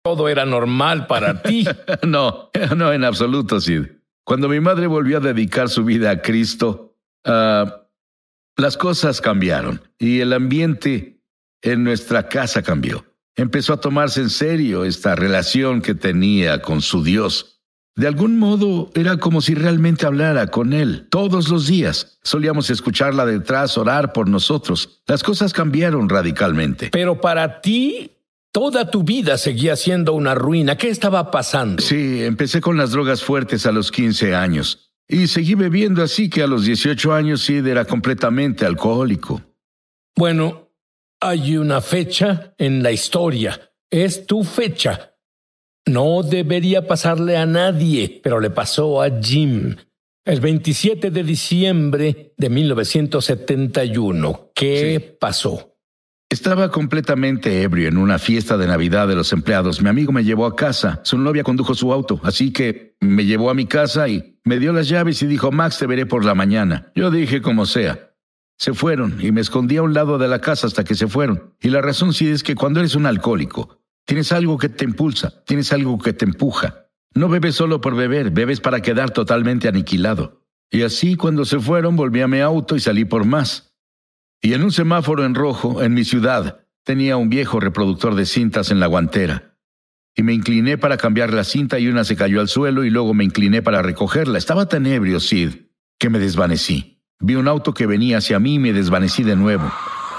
todo era normal para ti. No, no en absoluto, Sid. Cuando mi madre volvió a dedicar su vida a Cristo, las cosas cambiaron y el ambiente en nuestra casa cambió. Empezó a tomarse en serio esta relación que tenía con su Dios. De algún modo, era como si realmente hablara con Él todos los días. Solíamos escucharla detrás, orar por nosotros. Las cosas cambiaron radicalmente. Pero para ti, toda tu vida seguía siendo una ruina. ¿Qué estaba pasando? Sí, empecé con las drogas fuertes a los 15 años. Y seguí bebiendo, así que a los 18 años Sid era completamente alcohólico. Bueno, hay una fecha en la historia. Es tu fecha. No debería pasarle a nadie, pero le pasó a Jim. El 27 de diciembre de 1971. ¿Qué pasó? Estaba completamente ebrio en una fiesta de Navidad de los empleados. Mi amigo me llevó a casa. Su novia condujo su auto, así que me llevó a mi casa y me dio las llaves y dijo, Max, te veré por la mañana. Yo dije, como sea. Se fueron y me escondí a un lado de la casa hasta que se fueron. Y la razón sí es que cuando eres un alcohólico, tienes algo que te impulsa, tienes algo que te empuja. No bebes solo por beber, bebes para quedar totalmente aniquilado. Y así, cuando se fueron, volví a mi auto y salí por más. Y en un semáforo en rojo, en mi ciudad, tenía un viejo reproductor de cintas en la guantera. Y me incliné para cambiar la cinta y una se cayó al suelo y luego me incliné para recogerla. Estaba tan ebrio, Sid, que me desvanecí. Vi un auto que venía hacia mí y me desvanecí de nuevo.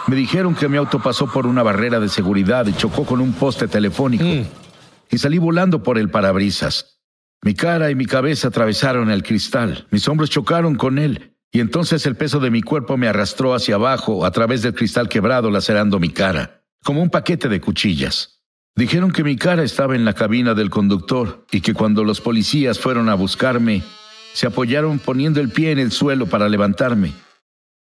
Me dijeron que mi auto pasó por una barrera de seguridad y chocó con un poste telefónico. Y salí volando por el parabrisas. Mi cara y mi cabeza atravesaron el cristal. Mis hombros chocaron con él. Y entonces el peso de mi cuerpo me arrastró hacia abajo a través del cristal quebrado, lacerando mi cara, como un paquete de cuchillas. Dijeron que mi cara estaba en la cabina del conductor y que cuando los policías fueron a buscarme, se apoyaron poniendo el pie en el suelo para levantarme.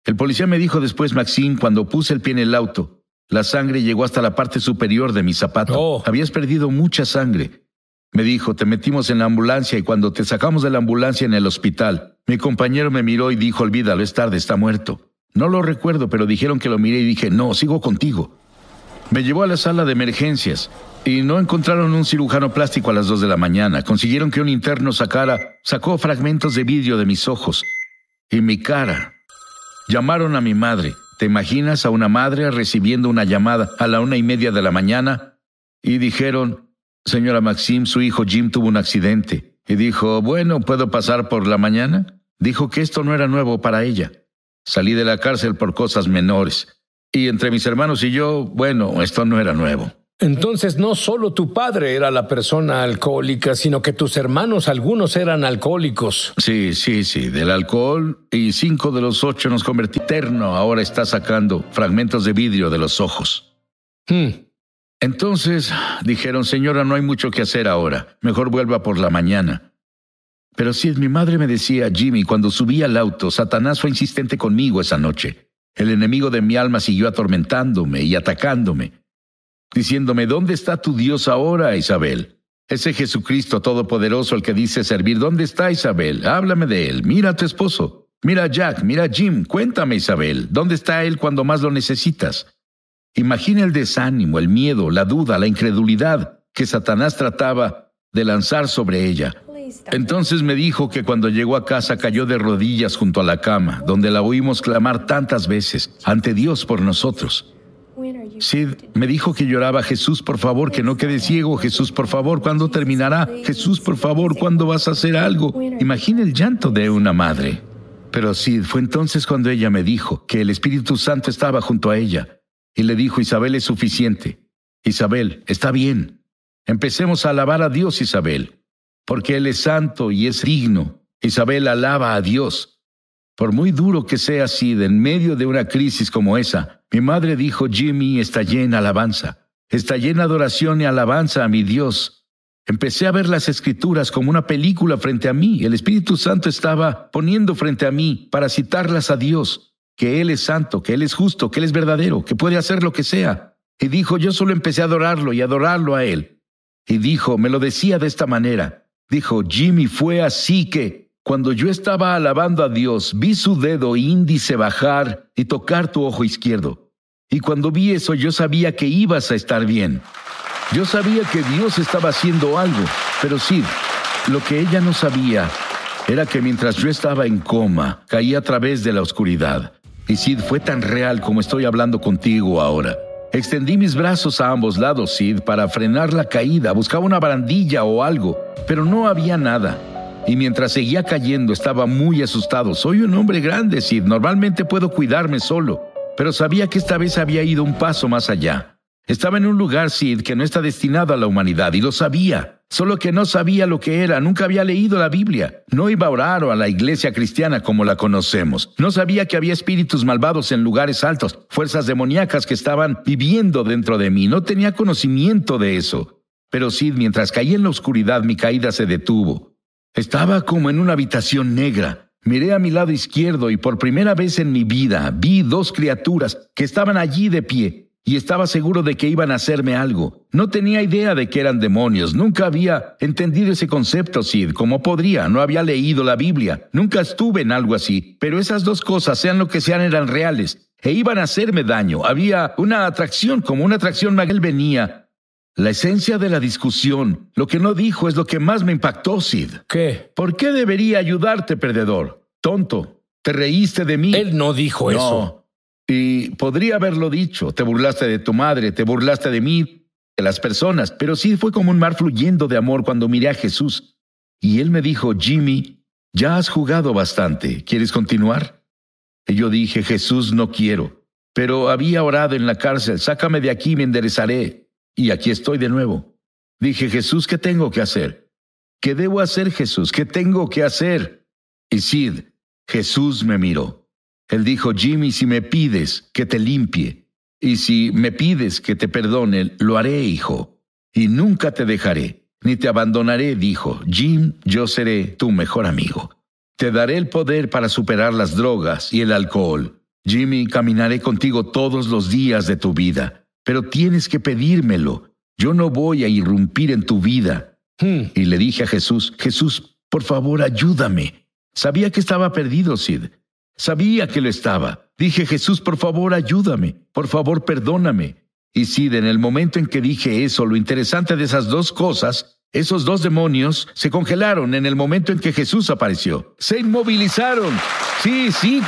El policía me dijo después, Maxine, cuando puse el pie en el auto, la sangre llegó hasta la parte superior de mi zapato. Oh. Habías perdido mucha sangre. Me dijo, te metimos en la ambulancia y cuando te sacamos de la ambulancia en el hospital, mi compañero me miró y dijo, olvídalo, es tarde, está muerto. No lo recuerdo, pero dijeron que lo miré y dije, no, sigo contigo. Me llevó a la sala de emergencias y no encontraron un cirujano plástico a las 2 de la mañana. Consiguieron que un interno sacó fragmentos de vidrio de mis ojos y mi cara. Llamaron a mi madre. ¿Te imaginas a una madre recibiendo una llamada a la 1:30 de la mañana? Y dijeron, señora Maxine, su hijo Jim tuvo un accidente. Y dijo, bueno, ¿puedo pasar por la mañana? Dijo que esto no era nuevo para ella. Salí de la cárcel por cosas menores. Y entre mis hermanos y yo, bueno, esto no era nuevo. Entonces no solo tu padre era la persona alcohólica, sino que tus hermanos, algunos eran alcohólicos. Sí, del alcohol y 5 de los 8 nos convertí eterno. Ahora está sacando fragmentos de vidrio de los ojos. Entonces dijeron, señora, no hay mucho que hacer ahora. Mejor vuelva por la mañana. Pero sí, mi madre me decía, Jimmy, cuando subí al auto, Satanás fue insistente conmigo esa noche. El enemigo de mi alma siguió atormentándome y atacándome, diciéndome, ¿dónde está tu Dios ahora, Isabel? Ese Jesucristo todopoderoso al que dice servir, ¿dónde está Isabel? Háblame de él. Mira a tu esposo. Mira a Jack, mira a Jim. Cuéntame, Isabel, ¿dónde está él cuando más lo necesitas? Imagina el desánimo, el miedo, la duda, la incredulidad que Satanás trataba de lanzar sobre ella. Entonces me dijo que cuando llegó a casa cayó de rodillas junto a la cama, donde la oímos clamar tantas veces ante Dios por nosotros. Sid me dijo que lloraba, Jesús, por favor, que no quede ciego, Jesús, por favor, ¿cuándo terminará? Jesús, por favor, ¿cuándo vas a hacer algo? Imagina el llanto de una madre. Pero Sid, fue entonces cuando ella me dijo que el Espíritu Santo estaba junto a ella. Y le dijo, Isabel, es suficiente. Isabel, está bien. Empecemos a alabar a Dios, Isabel, porque Él es santo y es digno. Isabel alaba a Dios. Por muy duro que sea Sid, en medio de una crisis como esa, mi madre dijo, Jimmy, estallé en alabanza. Estallé en adoración y alabanza a mi Dios. Empecé a ver las Escrituras como una película frente a mí. El Espíritu Santo estaba poniendo frente a mí para citarlas a Dios, que Él es santo, que Él es justo, que Él es verdadero, que puede hacer lo que sea. Y dijo, yo solo empecé a adorarlo y adorarlo a Él. Y dijo, me lo decía de esta manera. Dijo, Jimmy, fue así que cuando yo estaba alabando a Dios, vi su dedo índice bajar y tocar tu ojo izquierdo. Y cuando vi eso, yo sabía que ibas a estar bien. Yo sabía que Dios estaba haciendo algo, pero Sid, lo que ella no sabía era que mientras yo estaba en coma, caí a través de la oscuridad. Y Sid, fue tan real como estoy hablando contigo ahora. Extendí mis brazos a ambos lados, Sid, para frenar la caída. Buscaba una barandilla o algo, pero no había nada. Y mientras seguía cayendo, estaba muy asustado. Soy un hombre grande, Sid. Normalmente puedo cuidarme solo. Pero sabía que esta vez había ido un paso más allá. Estaba en un lugar, Sid, que no está destinado a la humanidad, y lo sabía. Solo que no sabía lo que era. Nunca había leído la Biblia. No iba a orar o a la iglesia cristiana como la conocemos. No sabía que había espíritus malvados en lugares altos, fuerzas demoníacas que estaban viviendo dentro de mí. No tenía conocimiento de eso. Pero Sid, mientras caí en la oscuridad, mi caída se detuvo. Estaba como en una habitación negra. Miré a mi lado izquierdo y por primera vez en mi vida vi dos criaturas que estaban allí de pie. Y estaba seguro de que iban a hacerme algo. No tenía idea de que eran demonios. Nunca había entendido ese concepto, Sid. ¿Cómo podría? No había leído la Biblia. Nunca estuve en algo así. Pero esas dos cosas, sean lo que sean, eran reales. E iban a hacerme daño. Había una atracción, como una atracción. Él venía. La esencia de la discusión, lo que no dijo, es lo que más me impactó, Sid. ¿Qué? ¿Por qué debería ayudarte, perdedor? Tonto. Te reíste de mí. Él no dijo eso. Y podría haberlo dicho. Te burlaste de tu madre, te burlaste de mí, de las personas. Pero sí fue como un mar fluyendo de amor cuando miré a Jesús. Y él me dijo, Jimmy, ya has jugado bastante. ¿Quieres continuar? Y yo dije, Jesús, no quiero. Pero había orado en la cárcel. Sácame de aquí y me enderezaré. Y aquí estoy de nuevo. Dije, Jesús, ¿qué tengo que hacer? ¿Qué debo hacer, Jesús? ¿Qué tengo que hacer? Y Sid, Jesús me miró. Él dijo, Jimmy, si me pides que te limpie, y si me pides que te perdone, lo haré, hijo. Y nunca te dejaré, ni te abandonaré, dijo. Jim, yo seré tu mejor amigo. Te daré el poder para superar las drogas y el alcohol. Jimmy, caminaré contigo todos los días de tu vida, pero tienes que pedírmelo. Yo no voy a irrumpir en tu vida. Y le dije a Jesús, Jesús, por favor, ayúdame. Sabía que estaba perdido, Sid. Sabía que lo estaba. Dije, Jesús, por favor, ayúdame. Por favor, perdóname. Y Sid, en el momento en que dije eso, lo interesante de esas dos cosas, esos dos demonios se congelaron en el momento en que Jesús apareció. Se inmovilizaron. Sí,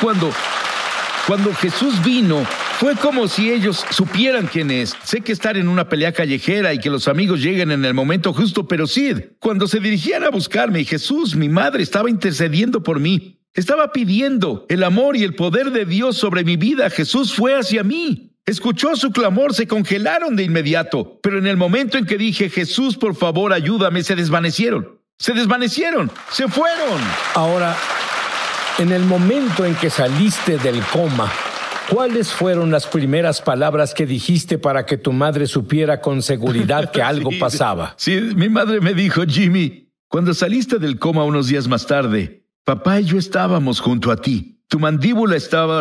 cuando Jesús vino, fue como si ellos supieran quién es. Sé que estar en una pelea callejera y que los amigos lleguen en el momento justo, pero Sid, cuando se dirigían a buscarme y Jesús, mi madre, estaba intercediendo por mí, estaba pidiendo el amor y el poder de Dios sobre mi vida, Jesús fue hacia mí. Escuchó su clamor, se congelaron de inmediato. Pero en el momento en que dije, Jesús, por favor, ayúdame, se desvanecieron. Se fueron. Ahora, en el momento en que saliste del coma, ¿cuáles fueron las primeras palabras que dijiste para que tu madre supiera con seguridad que algo pasaba? Sí, mi madre me dijo, Jimmy, cuando saliste del coma unos días más tarde, papá y yo estábamos junto a ti. Tu mandíbula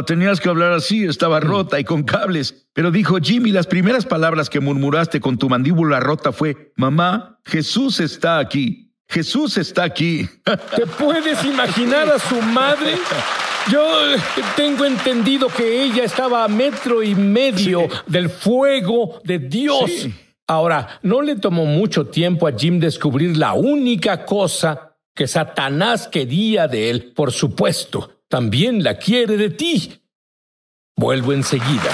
tenías que hablar así, estaba rota y con cables. Pero dijo, Jimmy, las primeras palabras que murmuraste con tu mandíbula rota fue, mamá, Jesús está aquí. Jesús está aquí. ¿Te puedes imaginar a su madre? Yo tengo entendido que ella estaba a 1.5 metros del fuego de Dios. Sí. Ahora, no le tomó mucho tiempo a Jim descubrir la única cosa que Satanás quería de él. Por supuesto, también la quiere de ti. Vuelvo enseguida.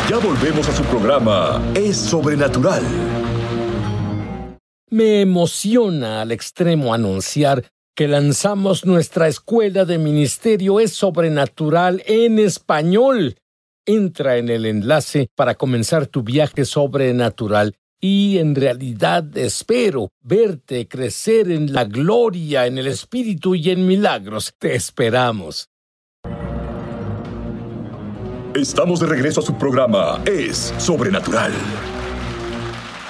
Ya volvemos a su programa Es Sobrenatural. Me emociona al extremo anunciar que lanzamos nuestra escuela de ministerio Es Sobrenatural en español. Entra en el enlace para comenzar tu viaje sobrenatural. Y en realidad espero verte crecer en la gloria, en el Espíritu y en milagros. Te esperamos. Estamos de regreso a su programa Es Sobrenatural.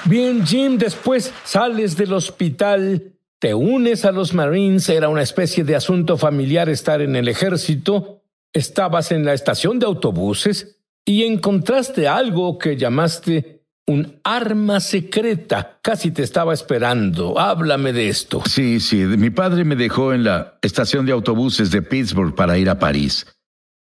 Bien, Jim, después sales del hospital, te unes a los Marines, era una especie de asunto familiar estar en el ejército, estabas en la estación de autobuses y encontraste algo que llamaste un arma secreta. Casi te estaba esperando. Háblame de esto. Sí, mi padre me dejó en la estación de autobuses de Pittsburgh para ir a París.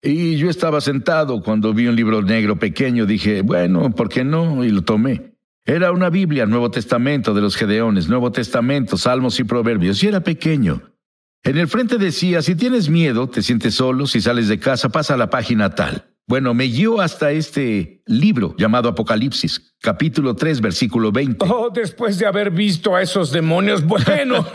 Y yo estaba sentado cuando vi un libro negro pequeño. Dije, bueno, ¿por qué no? Y lo tomé. Era una Biblia, Nuevo Testamento de los Gedeones, Nuevo Testamento, Salmos y Proverbios, y era pequeño. En el frente decía, si tienes miedo, te sientes solo, si sales de casa, pasa a la página tal. Bueno, me guió hasta este libro llamado Apocalipsis, capítulo 3, versículo 20. Oh, después de haber visto a esos demonios, bueno.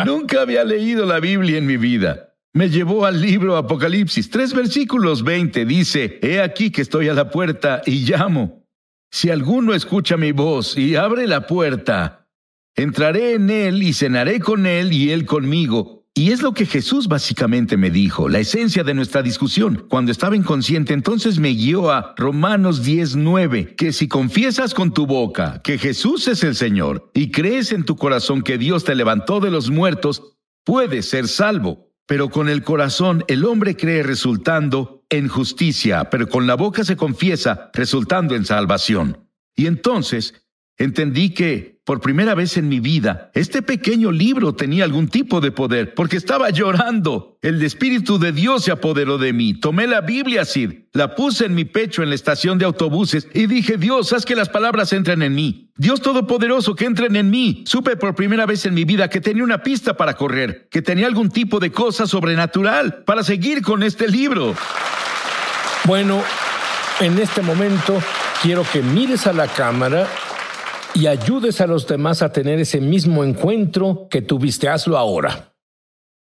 Nunca había leído la Biblia en mi vida. Me llevó al libro Apocalipsis, 3 versículos 20, dice, he aquí que estoy a la puerta y llamo. Si alguno escucha mi voz y abre la puerta, entraré en él y cenaré con él y él conmigo. Y es lo que Jesús básicamente me dijo, la esencia de nuestra discusión. Cuando estaba inconsciente, entonces me guió a Romanos 10:9, que si confiesas con tu boca que Jesús es el Señor y crees en tu corazón que Dios te levantó de los muertos, puedes ser salvo. Pero con el corazón el hombre cree resultando en justicia, pero con la boca se confiesa resultando en salvación. Y entonces entendí que, por primera vez en mi vida, este pequeño libro tenía algún tipo de poder, porque estaba llorando. El Espíritu de Dios se apoderó de mí. Tomé la Biblia, Sid, la puse en mi pecho en la estación de autobuses y dije, Dios, haz que las palabras entren en mí. Dios Todopoderoso, que entren en mí. Supe por primera vez en mi vida que tenía una pista para correr, que tenía algún tipo de cosa sobrenatural para seguir con este libro. Bueno, en este momento quiero que mires a la cámara y ayudes a los demás a tener ese mismo encuentro que tuviste. Hazlo ahora.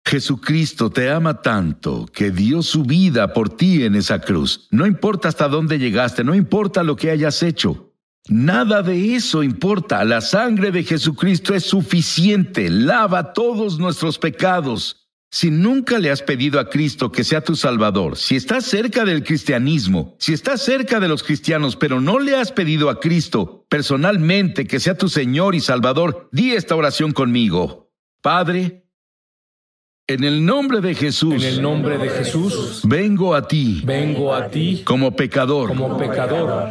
Jesucristo te ama tanto que dio su vida por ti en esa cruz. No importa hasta dónde llegaste, no importa lo que hayas hecho. Nada de eso importa. La sangre de Jesucristo es suficiente. Lava todos nuestros pecados. Si nunca le has pedido a Cristo que sea tu Salvador, si estás cerca del cristianismo, si estás cerca de los cristianos, pero no le has pedido a Cristo personalmente que sea tu Señor y Salvador, di esta oración conmigo. Padre, en el nombre de Jesús, en el nombre de Jesús, vengo a ti como pecador,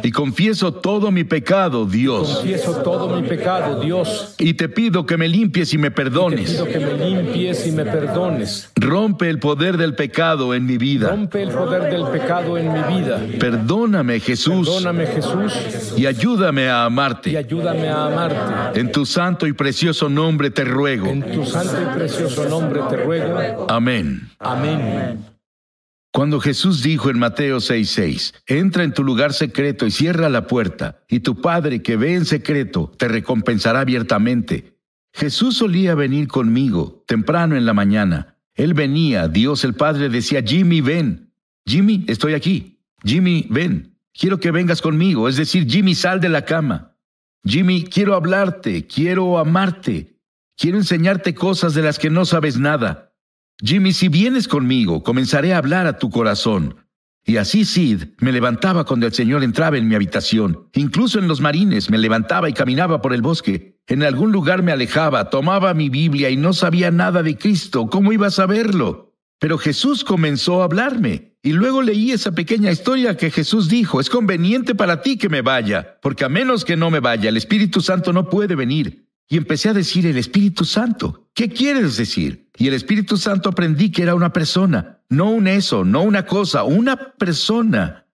y confieso todo mi pecado, Dios. Confieso todo mi pecado, Dios. Y te pido que me limpies y me perdones. Te pido que me limpies y me perdones. Rompe el poder del pecado en mi vida. Rompe el poder del pecado en mi vida. Perdóname, Jesús. Perdóname, Jesús. Y ayúdame a amarte. Y ayúdame a amarte. En tu santo y precioso nombre te ruego. En tu santo y precioso nombre te ruego. Amén. Amén. Cuando Jesús dijo en Mateo 6:6, entra en tu lugar secreto y cierra la puerta, y tu Padre que ve en secreto te recompensará abiertamente. Jesús solía venir conmigo temprano en la mañana. Él venía, Dios el Padre decía, Jimmy, ven. Jimmy, estoy aquí. Jimmy, ven. Quiero que vengas conmigo. Es decir, Jimmy, sal de la cama. Jimmy, quiero hablarte, quiero amarte. Quiero enseñarte cosas de las que no sabes nada. Jimmy, si vienes conmigo, comenzaré a hablar a tu corazón. Y así Sid me levantaba cuando el Señor entraba en mi habitación. Incluso en los marines me levantaba y caminaba por el bosque. En algún lugar me alejaba, tomaba mi Biblia y no sabía nada de Cristo. ¿Cómo iba a saberlo? Pero Jesús comenzó a hablarme. Y luego leí esa pequeña historia que Jesús dijo, es conveniente para ti que me vaya, porque a menos que no me vaya, el Espíritu Santo no puede venir. Y empecé a decir, el Espíritu Santo, ¿qué quieres decir? Y el Espíritu Santo aprendí que era una persona, no un eso, no una cosa, una persona.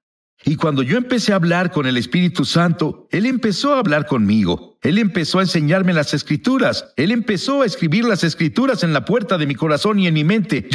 Y cuando yo empecé a hablar con el Espíritu Santo, Él empezó a hablar conmigo. Él empezó a enseñarme las Escrituras. Él empezó a escribir las Escrituras en la puerta de mi corazón y en mi mente.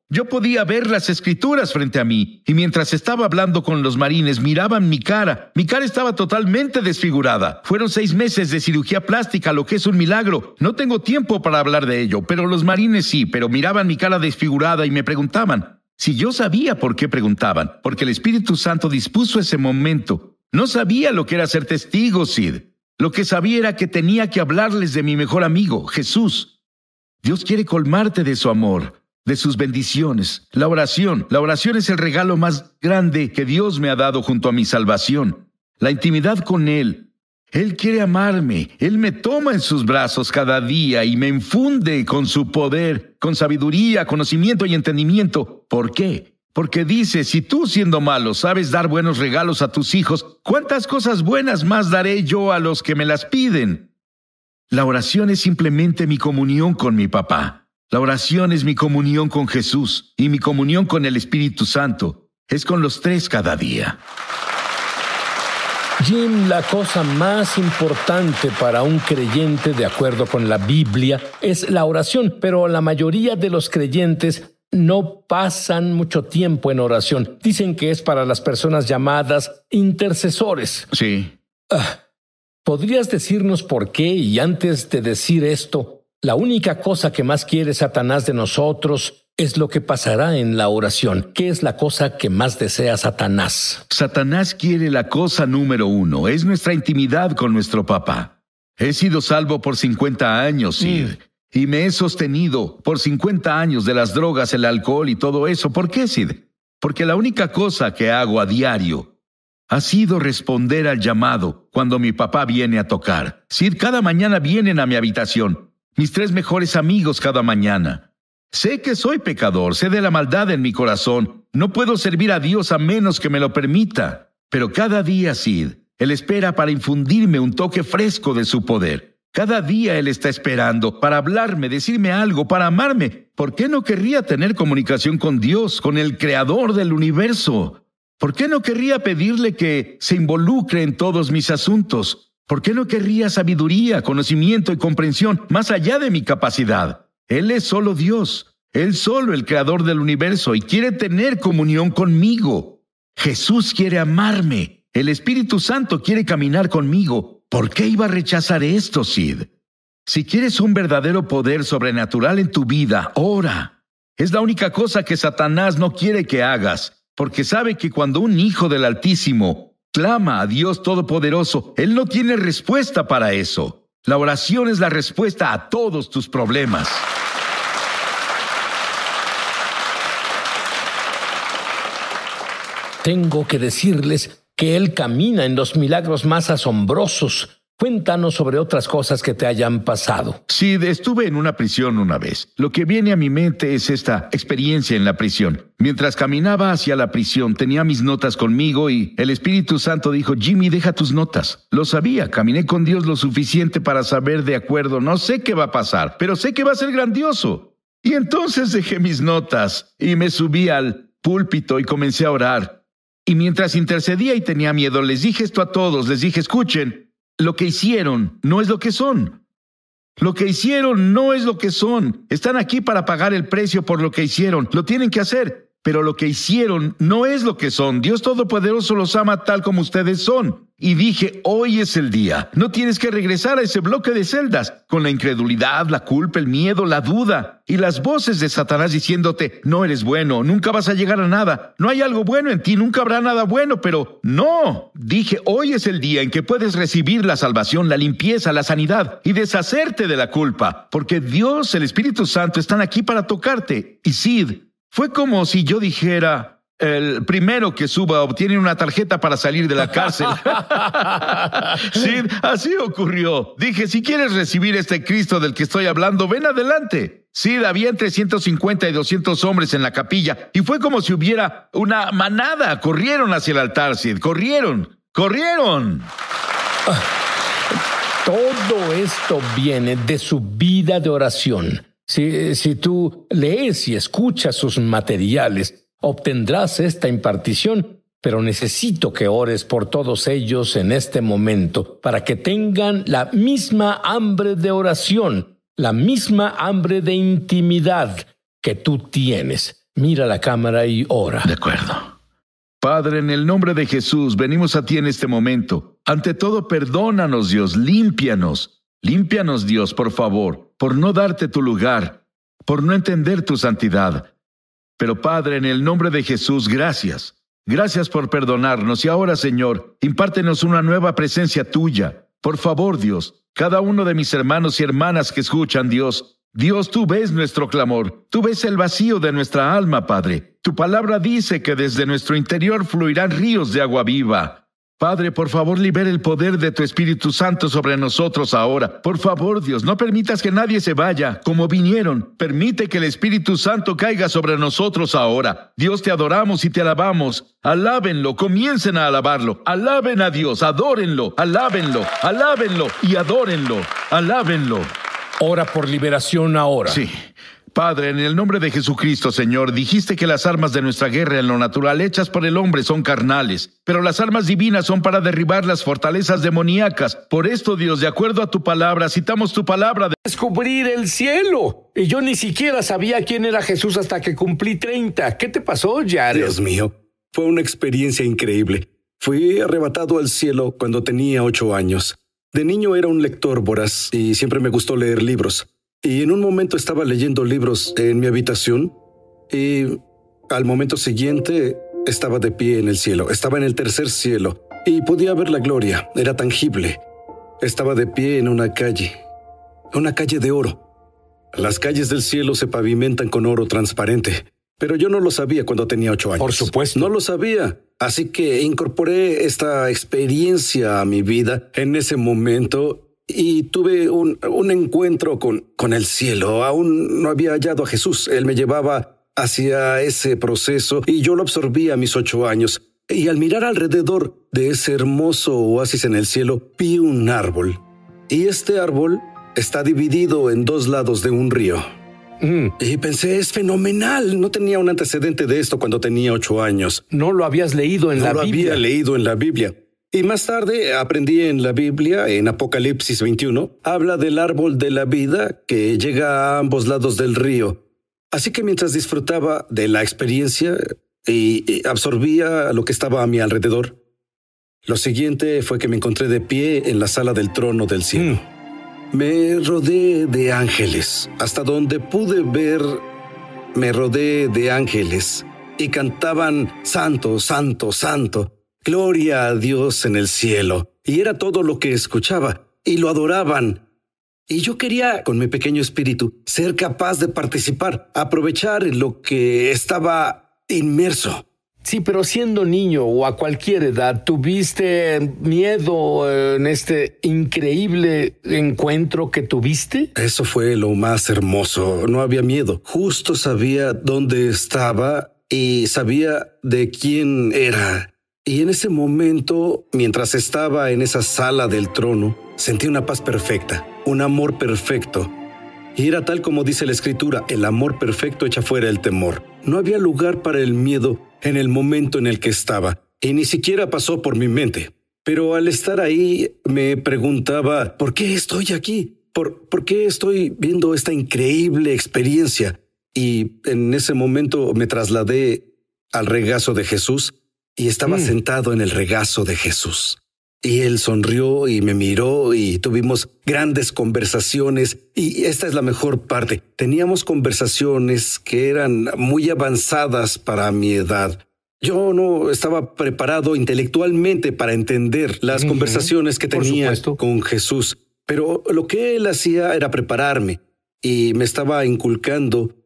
Yo podía ver las Escrituras frente a mí, y mientras estaba hablando con los marines, miraban mi cara. Mi cara estaba totalmente desfigurada. Fueron 6 meses de cirugía plástica, lo que es un milagro. No tengo tiempo para hablar de ello, pero los marines sí, pero miraban mi cara desfigurada y me preguntaban. Si yo sabía por qué preguntaban, porque el Espíritu Santo dispuso ese momento. No sabía lo que era ser testigo, Sid. Lo que sabía era que tenía que hablarles de mi mejor amigo, Jesús. Dios quiere colmarte de su amor, de sus bendiciones. La oración es el regalo más grande que Dios me ha dado junto a mi salvación. La intimidad con Él. Él quiere amarme. Él me toma en sus brazos cada día y me infunde con su poder, con sabiduría, conocimiento y entendimiento. ¿Por qué? Porque dice, si tú siendo malo sabes dar buenos regalos a tus hijos, ¿cuántas cosas buenas más daré yo a los que me las piden? La oración es simplemente mi comunión con mi papá. La oración es mi comunión con Jesús y mi comunión con el Espíritu Santo. Es con los tres cada día. Jim, la cosa más importante para un creyente, de acuerdo con la Biblia, es la oración, pero la mayoría de los creyentes no pasan mucho tiempo en oración. Dicen que es para las personas llamadas intercesores. Sí. ¿Podrías decirnos por qué? Y antes de decir esto, la única cosa que más quiere Satanás de nosotros es lo que pasará en la oración. ¿Qué es la cosa que más desea Satanás? Satanás quiere la cosa número 1. Es nuestra intimidad con nuestro papá. He sido salvo por 50 años, Sid. Y me he sostenido por 50 años de las drogas, el alcohol y todo eso. ¿Por qué, Sid? Porque la única cosa que hago a diario ha sido responder al llamado cuando mi papá viene a tocar. Sid, cada mañana vienen a mi habitación. Mis 3 mejores amigos cada mañana. Sé que soy pecador, sé de la maldad en mi corazón. No puedo servir a Dios a menos que me lo permita. Pero cada día, Sid, Él espera para infundirme un toque fresco de su poder. Cada día Él está esperando para hablarme, decirme algo, para amarme. ¿Por qué no querría tener comunicación con Dios, con el Creador del universo? ¿Por qué no querría pedirle que se involucre en todos mis asuntos? ¿Por qué no querría sabiduría, conocimiento y comprensión más allá de mi capacidad? Él es solo Dios, Él solo el Creador del universo y quiere tener comunión conmigo. Jesús quiere amarme, el Espíritu Santo quiere caminar conmigo. ¿Por qué iba a rechazar esto, Sid? Si quieres un verdadero poder sobrenatural en tu vida, ora. Es la única cosa que Satanás no quiere que hagas, porque sabe que cuando un hijo del Altísimo clama a Dios Todopoderoso, Él no tiene respuesta para eso. La oración es la respuesta a todos tus problemas. Tengo que decirles que Él camina en los milagros más asombrosos. Cuéntanos sobre otras cosas que te hayan pasado. Sí, estuve en una prisión una vez. Lo que viene a mi mente es esta experiencia en la prisión. Mientras caminaba hacia la prisión, tenía mis notas conmigo y el Espíritu Santo dijo, Jimmy, deja tus notas. Lo sabía, caminé con Dios lo suficiente para saber de acuerdo. No sé qué va a pasar, pero sé que va a ser grandioso. Y entonces dejé mis notas y me subí al púlpito y comencé a orar. Y mientras intercedía y tenía miedo, les dije esto a todos. Les dije, escuchen, lo que hicieron no es lo que son. Lo que hicieron no es lo que son. Están aquí para pagar el precio por lo que hicieron. Lo tienen que hacer. Pero lo que hicieron no es lo que son. Dios Todopoderoso los ama tal como ustedes son. Y dije, hoy es el día. No tienes que regresar a ese bloque de celdas con la incredulidad, la culpa, el miedo, la duda y las voces de Satanás diciéndote, no eres bueno, nunca vas a llegar a nada, no hay algo bueno en ti, nunca habrá nada bueno, pero no. Dije, hoy es el día en que puedes recibir la salvación, la limpieza, la sanidad y deshacerte de la culpa, porque Dios, el Espíritu Santo, están aquí para tocarte. Y Sid, fue como si yo dijera, el primero que suba obtiene una tarjeta para salir de la cárcel. Sí, así ocurrió. Dije, si quieres recibir este Cristo del que estoy hablando, ven adelante. Sí, había entre 150 y 200 hombres en la capilla y fue como si hubiera una manada. Corrieron hacia el altar, Sid. Corrieron. Todo esto viene de su vida de oración. Si tú lees y escuchas sus materiales, obtendrás esta impartición, pero necesito que ores por todos ellos en este momento para que tengan la misma hambre de oración, la misma hambre de intimidad que tú tienes. Mira la cámara y ora. De acuerdo. Padre, en el nombre de Jesús, venimos a ti en este momento. Ante todo, perdónanos, Dios, límpianos. Límpianos, Dios, por favor, por no darte tu lugar, por no entender tu santidad. Pero, Padre, en el nombre de Jesús, gracias. Gracias por perdonarnos. Y ahora, Señor, impártenos una nueva presencia tuya. Por favor, Dios, cada uno de mis hermanos y hermanas que escuchan, Dios, tú ves nuestro clamor. Tú ves el vacío de nuestra alma, Padre. Tu palabra dice que desde nuestro interior fluirán ríos de agua viva. Padre, por favor, libera el poder de tu Espíritu Santo sobre nosotros ahora. Por favor, Dios, no permitas que nadie se vaya como vinieron. Permite que el Espíritu Santo caiga sobre nosotros ahora. Dios, te adoramos y te alabamos. Alábenlo, comiencen a alabarlo. Alaben a Dios, adórenlo, alábenlo y adórenlo. Alábenlo. Ora por liberación ahora. Sí. Padre, en el nombre de Jesucristo, Señor, dijiste que las armas de nuestra guerra en lo natural hechas por el hombre son carnales, pero las armas divinas son para derribar las fortalezas demoníacas. Por esto, Dios, de acuerdo a tu palabra, citamos tu palabra de Descubrir el cielo. Y yo ni siquiera sabía quién era Jesús hasta que cumplí 30. ¿Qué te pasó, Jared? Dios mío, fue una experiencia increíble. Fui arrebatado al cielo cuando tenía 8 años. De niño era un lector voraz y siempre me gustó leer libros. Y en un momento estaba leyendo libros en mi habitación y al momento siguiente estaba de pie en el cielo. Estaba en el tercer cielo y podía ver la gloria. Era tangible. Estaba de pie en una calle de oro. Las calles del cielo se pavimentan con oro transparente, pero yo no lo sabía cuando tenía 8 años. Por supuesto. No lo sabía. Así que incorporé esta experiencia a mi vida en ese momento y tuve un encuentro con el cielo. Aún no había hallado a Jesús. Él me llevaba hacia ese proceso y yo lo absorbí a mis 8 años. Y al mirar alrededor de ese hermoso oasis en el cielo, vi un árbol. Y este árbol está dividido en 2 lados de un río. Y pensé, es fenomenal. No tenía un antecedente de esto cuando tenía 8 años. No lo habías leído en la Biblia. No lo había leído en la Biblia. Y más tarde aprendí en la Biblia, en Apocalipsis 21, habla del árbol de la vida que llega a ambos lados del río. Así que mientras disfrutaba de la experiencia y absorbía lo que estaba a mi alrededor, lo siguiente fue que me encontré de pie en la sala del trono del cielo. Me rodeé de ángeles. Hasta donde pude ver, me rodeé de ángeles y cantaban Santo, Santo, Santo. Gloria a Dios en el cielo. Y era todo lo que escuchaba, y lo adoraban. Y yo quería, con mi pequeño espíritu, ser capaz de participar, aprovechar en lo que estaba inmerso. Sí, pero siendo niño o a cualquier edad, ¿tuviste miedo en este increíble encuentro que tuviste? Eso fue lo más hermoso. No había miedo. Justo sabía dónde estaba y sabía de quién era. Y en ese momento, mientras estaba en esa sala del trono, sentí una paz perfecta, un amor perfecto. Y era tal como dice la Escritura, el amor perfecto echa fuera el temor. No había lugar para el miedo en el momento en el que estaba, y ni siquiera pasó por mi mente. Pero al estar ahí, me preguntaba, ¿por qué estoy aquí? ¿Por qué estoy viendo esta increíble experiencia? Y en ese momento me trasladé al regazo de Jesús, y estaba sentado en el regazo de Jesús. Y él sonrió y me miró y tuvimos grandes conversaciones. Y esta es la mejor parte. Teníamos conversaciones que eran muy avanzadas para mi edad. Yo no estaba preparado intelectualmente para entender las conversaciones que tenía con Jesús. Pero lo que él hacía era prepararme y me estaba inculcando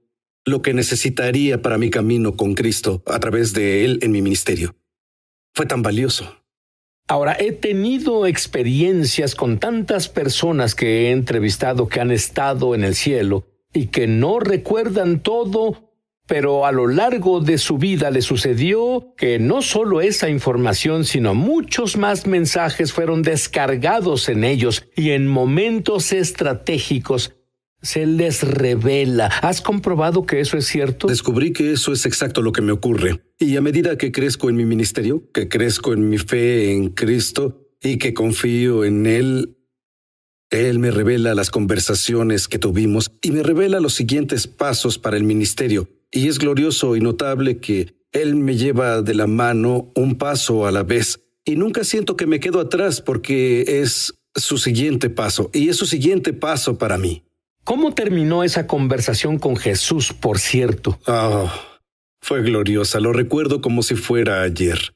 lo que necesitaría para mi camino con Cristo a través de él en mi ministerio. Fue tan valioso. Ahora, he tenido experiencias con tantas personas que he entrevistado que han estado en el cielo y que no recuerdan todo, pero a lo largo de su vida le sucedió que no solo esa información, sino muchos más mensajes fueron descargados en ellos y en momentos estratégicos se les revela. ¿Has comprobado que eso es cierto? Descubrí que eso es exacto lo que me ocurre. Y a medida que crezco en mi ministerio, que crezco en mi fe en Cristo y que confío en Él, Él me revela las conversaciones que tuvimos y me revela los siguientes pasos para el ministerio. Y es glorioso y notable que Él me lleva de la mano un paso a la vez. Y nunca siento que me quedo atrás porque es su siguiente paso. Y es su siguiente paso para mí. ¿Cómo terminó esa conversación con Jesús, por cierto? Fue gloriosa, lo recuerdo como si fuera ayer.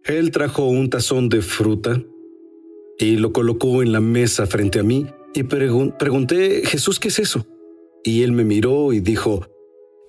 Él trajo un tazón de fruta y lo colocó en la mesa frente a mí y pregunté, Jesús, ¿qué es eso? Y él me miró y dijo,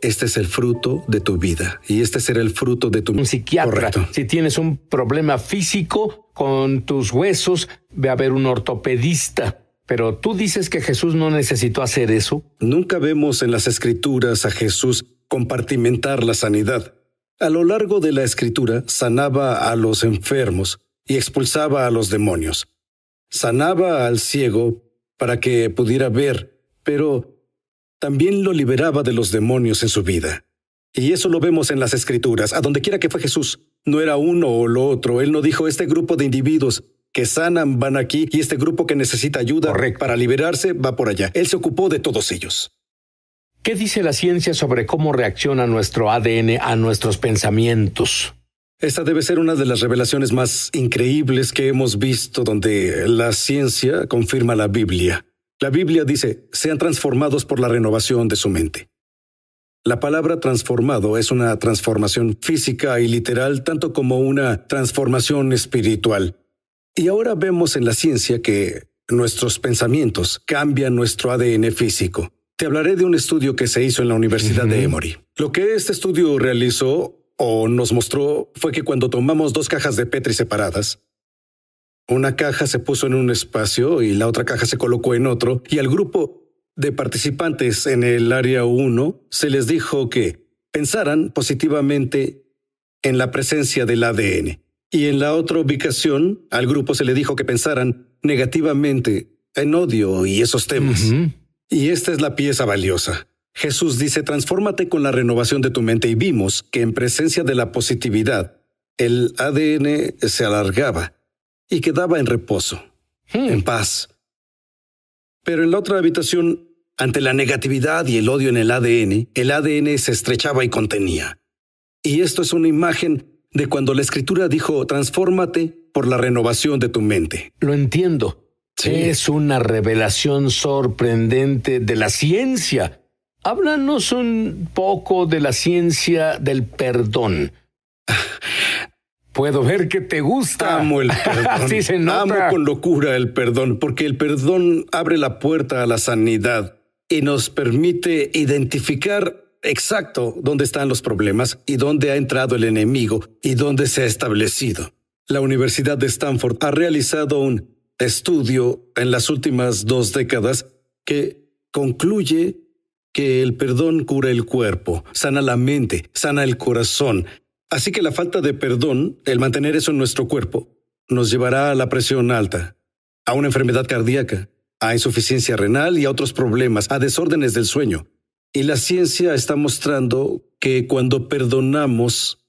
este es el fruto de tu vida y este será el fruto de tu... Un psiquiatra. Correcto. Si tienes un problema físico con tus huesos, ve a ver un ortopedista. Pero tú dices que Jesús no necesitó hacer eso. Nunca vemos en las Escrituras a Jesús compartimentar la sanidad. A lo largo de la Escritura, sanaba a los enfermos y expulsaba a los demonios. Sanaba al ciego para que pudiera ver, pero también lo liberaba de los demonios en su vida. Y eso lo vemos en las Escrituras. A donde quiera que fue Jesús, no era uno o lo otro. Él no dijo, este grupo de individuos que sanan van aquí y este grupo que necesita ayuda para liberarse va por allá. Él se ocupó de todos ellos. ¿Qué dice la ciencia sobre cómo reacciona nuestro ADN a nuestros pensamientos? Esta debe ser una de las revelaciones más increíbles que hemos visto, donde la ciencia confirma la Biblia. La Biblia dice, sean transformados por la renovación de su mente. La palabra transformado es una transformación física y literal, tanto como una transformación espiritual. Y ahora vemos en la ciencia que nuestros pensamientos cambian nuestro ADN físico. Te hablaré de un estudio que se hizo en la Universidad de Emory. Lo que este estudio realizó o nos mostró fue que cuando tomamos 2 cajas de Petri separadas, una caja se puso en un espacio y la otra caja se colocó en otro, y al grupo de participantes en el área 1 se les dijo que pensaran positivamente en la presencia del ADN. Y en la otra ubicación, al grupo se le dijo que pensaran negativamente en odio y esos temas. Y esta es la pieza valiosa. Jesús dice, transfórmate con la renovación de tu mente, y vimos que en presencia de la positividad, el ADN se alargaba y quedaba en reposo, en paz. Pero en la otra habitación, ante la negatividad y el odio en el ADN se estrechaba y contenía. Y esto es una imagen de cuando la Escritura dijo, transfórmate por la renovación de tu mente. Lo entiendo. Sí. Es una revelación sorprendente de la ciencia. Háblanos un poco de la ciencia del perdón. Puedo ver que te gusta. Amo el perdón. Sí se nota. Amo con locura el perdón, porque el perdón abre la puerta a la sanidad y nos permite identificar exacto dónde están los problemas y dónde ha entrado el enemigo y dónde se ha establecido. La Universidad de Stanford ha realizado un estudio en las últimas 2 décadas que concluye que el perdón cura el cuerpo, sana la mente, sana el corazón. Así que la falta de perdón, el mantener eso en nuestro cuerpo, nos llevará a la presión alta, a una enfermedad cardíaca, a insuficiencia renal y a otros problemas, a desórdenes del sueño. Y la ciencia está mostrando que cuando perdonamos,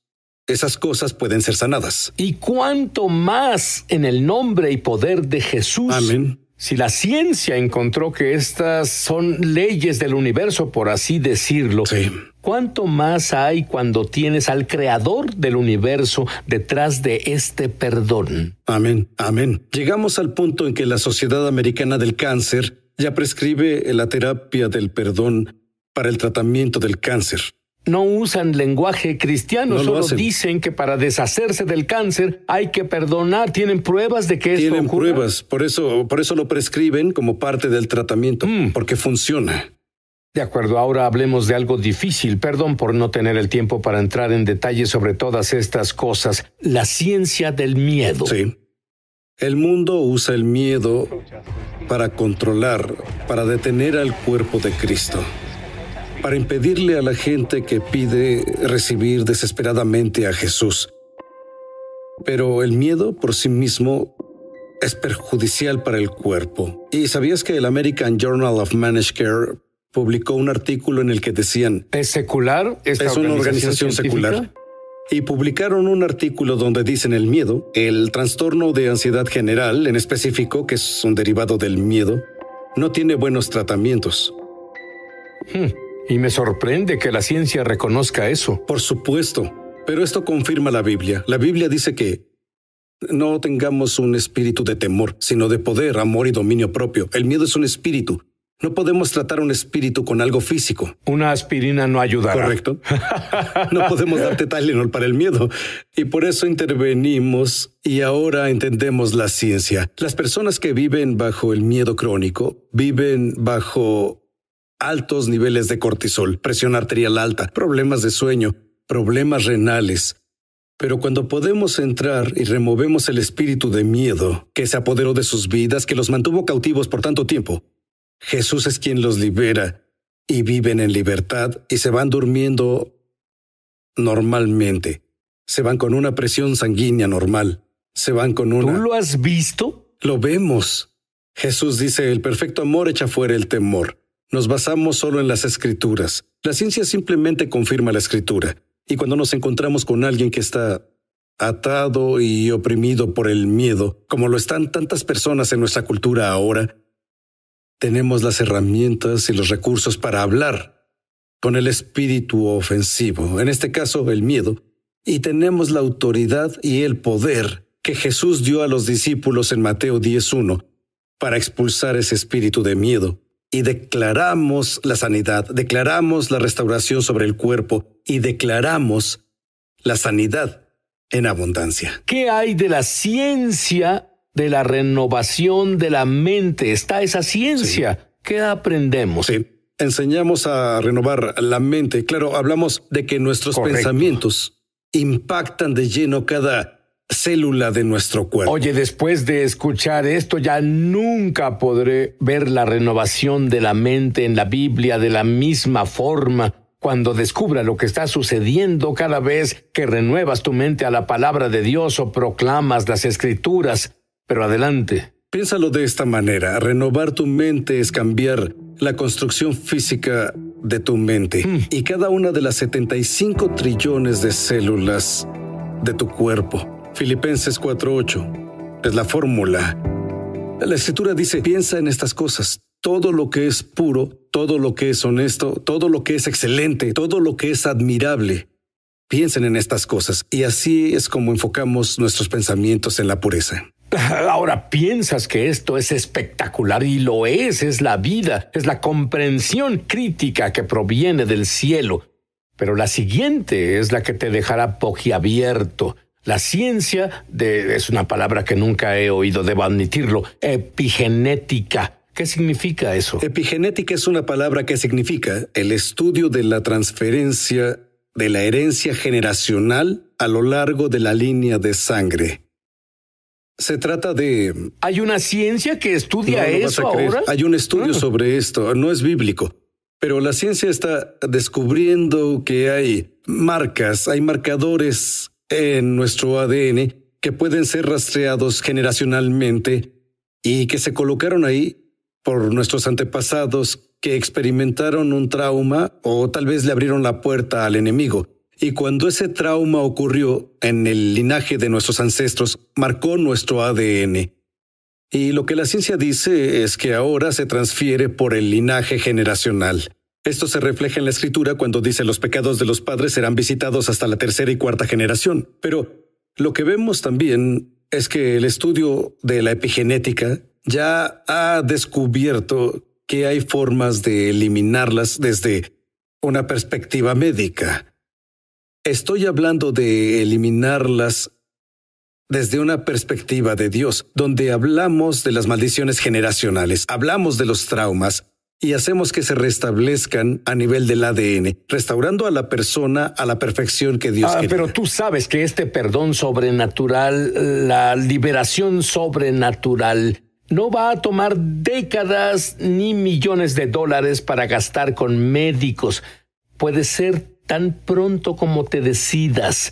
esas cosas pueden ser sanadas. Y cuánto más en el nombre y poder de Jesús. Amén. Si la ciencia encontró que estas son leyes del universo, por así decirlo, Sí. ¿cuánto más hay cuando tienes al creador del universo detrás de este perdón? Amén, amén. Llegamos al punto en que la Sociedad Americana del Cáncer ya prescribe la terapia del perdón para el tratamiento del cáncer. No usan lenguaje cristiano, No lo solo hacen. dicen que para deshacerse del cáncer hay que perdonar. ¿Tienen pruebas de que esto Tienen ocurra? pruebas, por eso lo prescriben como parte del tratamiento, porque funciona. De acuerdo, ahora hablemos de algo difícil. Perdón por no tener el tiempo para entrar en detalles sobre todas estas cosas. La ciencia del miedo. Sí. El mundo usa el miedo para controlar, para detener al cuerpo de Cristo, para impedirle a la gente que pide recibir desesperadamente a Jesús. Pero el miedo por sí mismo es perjudicial para el cuerpo. ¿Y sabías que el American Journal of Managed Care publicó un artículo en el que decían, ¿Es secular? es una organización secular? Y publicaron un artículo donde dicen el miedo, el trastorno de ansiedad general en específico, que es un derivado del miedo, no tiene buenos tratamientos. Y me sorprende que la ciencia reconozca eso. Por supuesto, pero esto confirma la Biblia. La Biblia dice que no tengamos un espíritu de temor, sino de poder, amor y dominio propio. El miedo es un espíritu. No podemos tratar un espíritu con algo físico. Una aspirina no ayudará. Correcto. No podemos darte Tylenol para el miedo. Y por eso intervenimos y ahora entendemos la ciencia. Las personas que viven bajo el miedo crónico viven bajo altos niveles de cortisol, presión arterial alta, problemas de sueño, problemas renales. Pero cuando podemos entrar y removemos el espíritu de miedo que se apoderó de sus vidas, que los mantuvo cautivos por tanto tiempo, Jesús es quien los libera y viven en libertad y se van durmiendo normalmente. Se van con una presión sanguínea normal. Se van con una... ¿Tú lo has visto? Lo vemos. Jesús dice, el perfecto amor echa fuera el temor. nos basamos solo en las escrituras. La ciencia simplemente confirma la escritura. Y cuando nos encontramos con alguien que está atado y oprimido por el miedo, como lo están tantas personas en nuestra cultura ahora, tenemos las herramientas y los recursos para hablar con el espíritu ofensivo, en este caso el miedo, y tenemos la autoridad y el poder que Jesús dio a los discípulos en Mateo 10:1 para expulsar ese espíritu de miedo. Y declaramos la sanidad, declaramos la restauración sobre el cuerpo y declaramos la sanidad en abundancia. ¿Qué hay de la ciencia de la renovación de la mente? ¿Está esa ciencia? Sí. ¿Qué aprendemos? Sí, enseñamos a renovar la mente. Claro, hablamos de que nuestros pensamientos impactan de lleno cada célula de nuestro cuerpo. Oye, después de escuchar esto, ya nunca podré ver la renovación de la mente en la Biblia de la misma forma. Cuando descubra lo que está sucediendo cada vez que renuevas tu mente a la palabra de Dios o proclamas las Escrituras. Pero adelante. Piénsalo de esta manera. Renovar tu mente es cambiar la construcción física de tu mente. Y cada una de las 75 trillones de células de tu cuerpo. Filipenses 4:8 es la fórmula. La Escritura dice, piensa en estas cosas. Todo lo que es puro, todo lo que es honesto, todo lo que es excelente, todo lo que es admirable. Piensen en estas cosas. Y así es como enfocamos nuestros pensamientos en la pureza. Ahora piensas que esto es espectacular y lo es la vida, es la comprensión crítica que proviene del cielo. Pero la siguiente es la que te dejará boquiabierto. La ciencia es una palabra que nunca he oído, debo admitirlo, epigenética. ¿Qué significa eso? Epigenética es una palabra que significa el estudio de la transferencia de la herencia generacional a lo largo de la línea de sangre. Se trata de... ¿Hay una ciencia que estudia eso ahora? Hay un estudio sobre esto, no es bíblico, pero la ciencia está descubriendo que hay marcadores en nuestro ADN que pueden ser rastreados generacionalmente y que se colocaron ahí por nuestros antepasados que experimentaron un trauma o tal vez le abrieron la puerta al enemigo. Y cuando ese trauma ocurrió en el linaje de nuestros ancestros, marcó nuestro ADN. Y lo que la ciencia dice es que ahora se transfiere por el linaje generacional. Esto se refleja en la Escritura cuando dice los pecados de los padres serán visitados hasta la tercera y cuarta generación. Pero lo que vemos también es que el estudio de la epigenética ya ha descubierto que hay formas de eliminarlas desde una perspectiva médica. Estoy hablando de eliminarlas desde una perspectiva de Dios, donde hablamos de las maldiciones generacionales, hablamos de los traumas y hacemos que se restablezcan a nivel del ADN, restaurando a la persona a la perfección que Dios quería. Pero tú sabes que este perdón sobrenatural, la liberación sobrenatural, no va a tomar décadas ni millones de dólares para gastar con médicos. Puede ser tan pronto como te decidas.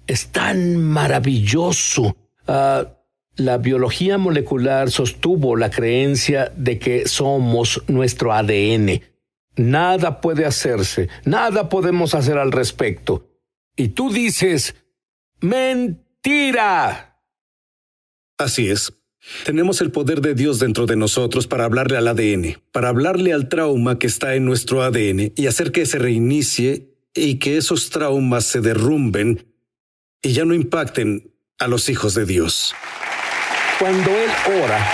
Es tan maravilloso. La biología molecular sostuvo la creencia de que somos nuestro ADN. Nada puede hacerse, nada podemos hacer al respecto. Y tú dices, ¡mentira! Así es. Tenemos el poder de Dios dentro de nosotros para hablarle al ADN, para hablarle al trauma que está en nuestro ADN y hacer que se reinicie y que esos traumas se derrumben y ya no impacten a los hijos de Dios. Cuando Él ora,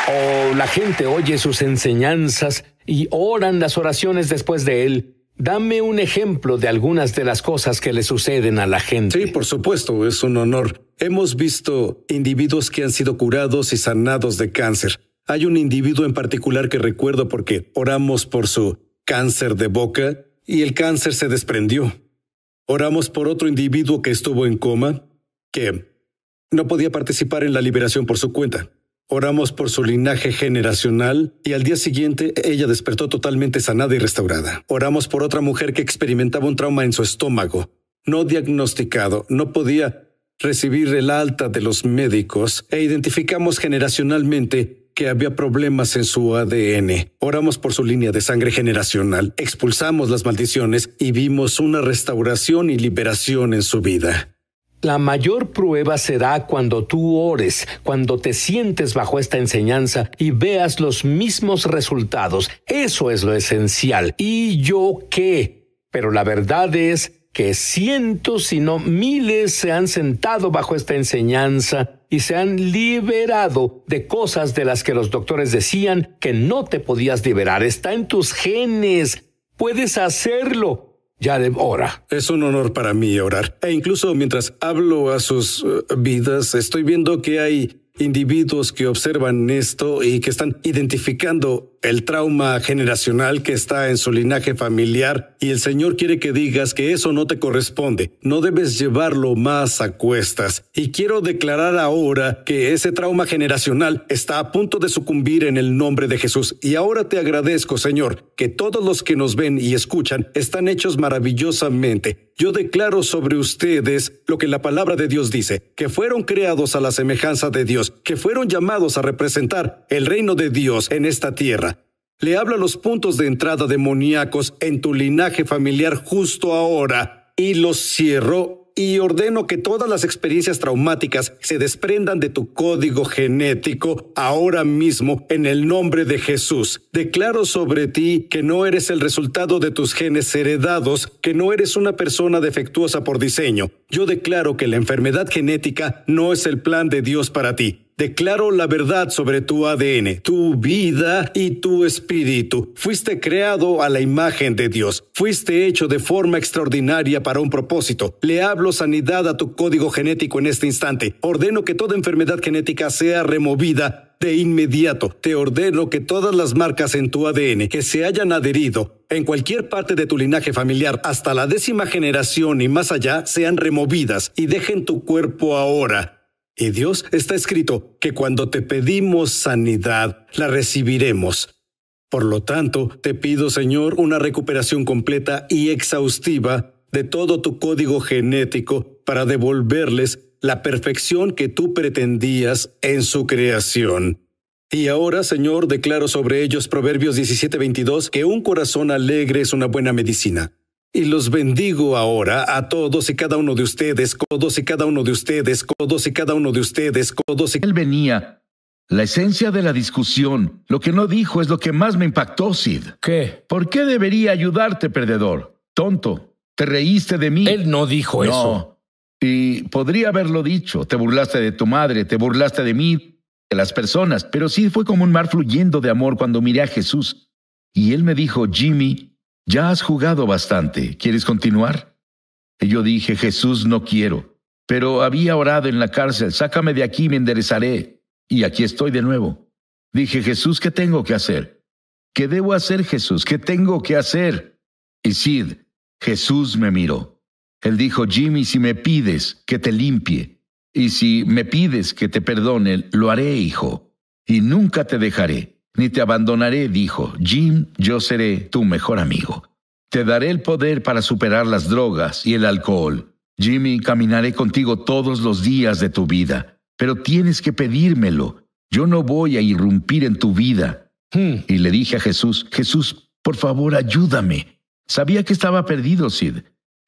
o la gente oye sus enseñanzas y oran las oraciones después de Él, dame un ejemplo de algunas de las cosas que le suceden a la gente. Sí, por supuesto, es un honor. Hemos visto individuos que han sido curados y sanados de cáncer. Hay un individuo en particular que recuerdo porque oramos por su cáncer de boca y el cáncer se desprendió. Oramos por otro individuo que estuvo en coma, que no podía participar en la liberación por su cuenta. Oramos por su linaje generacional y al día siguiente ella despertó totalmente sanada y restaurada. Oramos por otra mujer que experimentaba un trauma en su estómago, no diagnosticado, no podía recibir el alta de los médicos e identificamos generacionalmente que había problemas en su ADN. Oramos por su línea de sangre generacional, expulsamos las maldiciones y vimos una restauración y liberación en su vida. La mayor prueba será cuando tú ores, cuando te sientes bajo esta enseñanza y veas los mismos resultados. Eso es lo esencial. ¿Y yo qué? Pero la verdad es que cientos, si no miles, se han sentado bajo esta enseñanza y se han liberado de cosas de las que los doctores decían que no te podías liberar. Está en tus genes. Puedes hacerlo. Ya ora. Es un honor para mí orar. E incluso mientras hablo a sus vidas, estoy viendo que hay individuos que observan esto y que están identificando el trauma generacional que está en su linaje familiar, y el Señor quiere que digas que eso no te corresponde. No debes llevarlo más a cuestas. Y quiero declarar ahora que ese trauma generacional está a punto de sucumbir en el nombre de Jesús. Y ahora te agradezco, Señor, que todos los que nos ven y escuchan están hechos maravillosamente. Yo declaro sobre ustedes lo que la palabra de Dios dice, que fueron creados a la semejanza de Dios, que fueron llamados a representar el reino de Dios en esta tierra. Le hablo a los puntos de entrada demoníacos en tu linaje familiar justo ahora y los cierro y ordeno que todas las experiencias traumáticas se desprendan de tu código genético ahora mismo en el nombre de Jesús. Declaro sobre ti que no eres el resultado de tus genes heredados, que no eres una persona defectuosa por diseño. Yo declaro que la enfermedad genética no es el plan de Dios para ti. Declaro la verdad sobre tu ADN, tu vida y tu espíritu. Fuiste creado a la imagen de Dios. Fuiste hecho de forma extraordinaria para un propósito. Le hablo sanidad a tu código genético en este instante. Ordeno que toda enfermedad genética sea removida de inmediato. Te ordeno que todas las marcas en tu ADN que se hayan adherido en cualquier parte de tu linaje familiar hasta la 10ª generación y más allá sean removidas y dejen tu cuerpo ahora. Y Dios, está escrito que cuando te pedimos sanidad, la recibiremos. Por lo tanto, te pido, Señor, una recuperación completa y exhaustiva de todo tu código genético para devolverles la perfección que tú pretendías en su creación. Y ahora, Señor, declaro sobre ellos Proverbios 17:22 que un corazón alegre es una buena medicina. Y los bendigo ahora a todos y cada uno de ustedes, todos y cada uno de ustedes, todos y cada uno de ustedes, todos y... Él venía. La esencia de la discusión, lo que no dijo es lo que más me impactó, Sid. ¿Qué? ¿Por qué debería ayudarte, perdedor? Tonto, te reíste de mí. Él no dijo eso. Y podría haberlo dicho. Te burlaste de tu madre, te burlaste de mí, de las personas. Pero sí fue como un mar fluyendo de amor cuando miré a Jesús. Y él me dijo, Jimmy, ya has jugado bastante. ¿Quieres continuar? Y yo dije, Jesús, no quiero. Pero había orado en la cárcel. Sácame de aquí y me enderezaré. Y aquí estoy de nuevo. Dije, Jesús, ¿qué tengo que hacer? ¿Qué debo hacer, Jesús? ¿Qué tengo que hacer? Y Sid, Jesús me miró. Él dijo, Jimmy, si me pides que te limpie, y si me pides que te perdone, lo haré, hijo. Y nunca te dejaré. Ni te abandonaré, dijo. Jim, yo seré tu mejor amigo. Te daré el poder para superar las drogas y el alcohol. Jimmy, caminaré contigo todos los días de tu vida. Pero tienes que pedírmelo. Yo no voy a irrumpir en tu vida. Y le dije a Jesús, Jesús, por favor, ayúdame. Sabía que estaba perdido, Sid.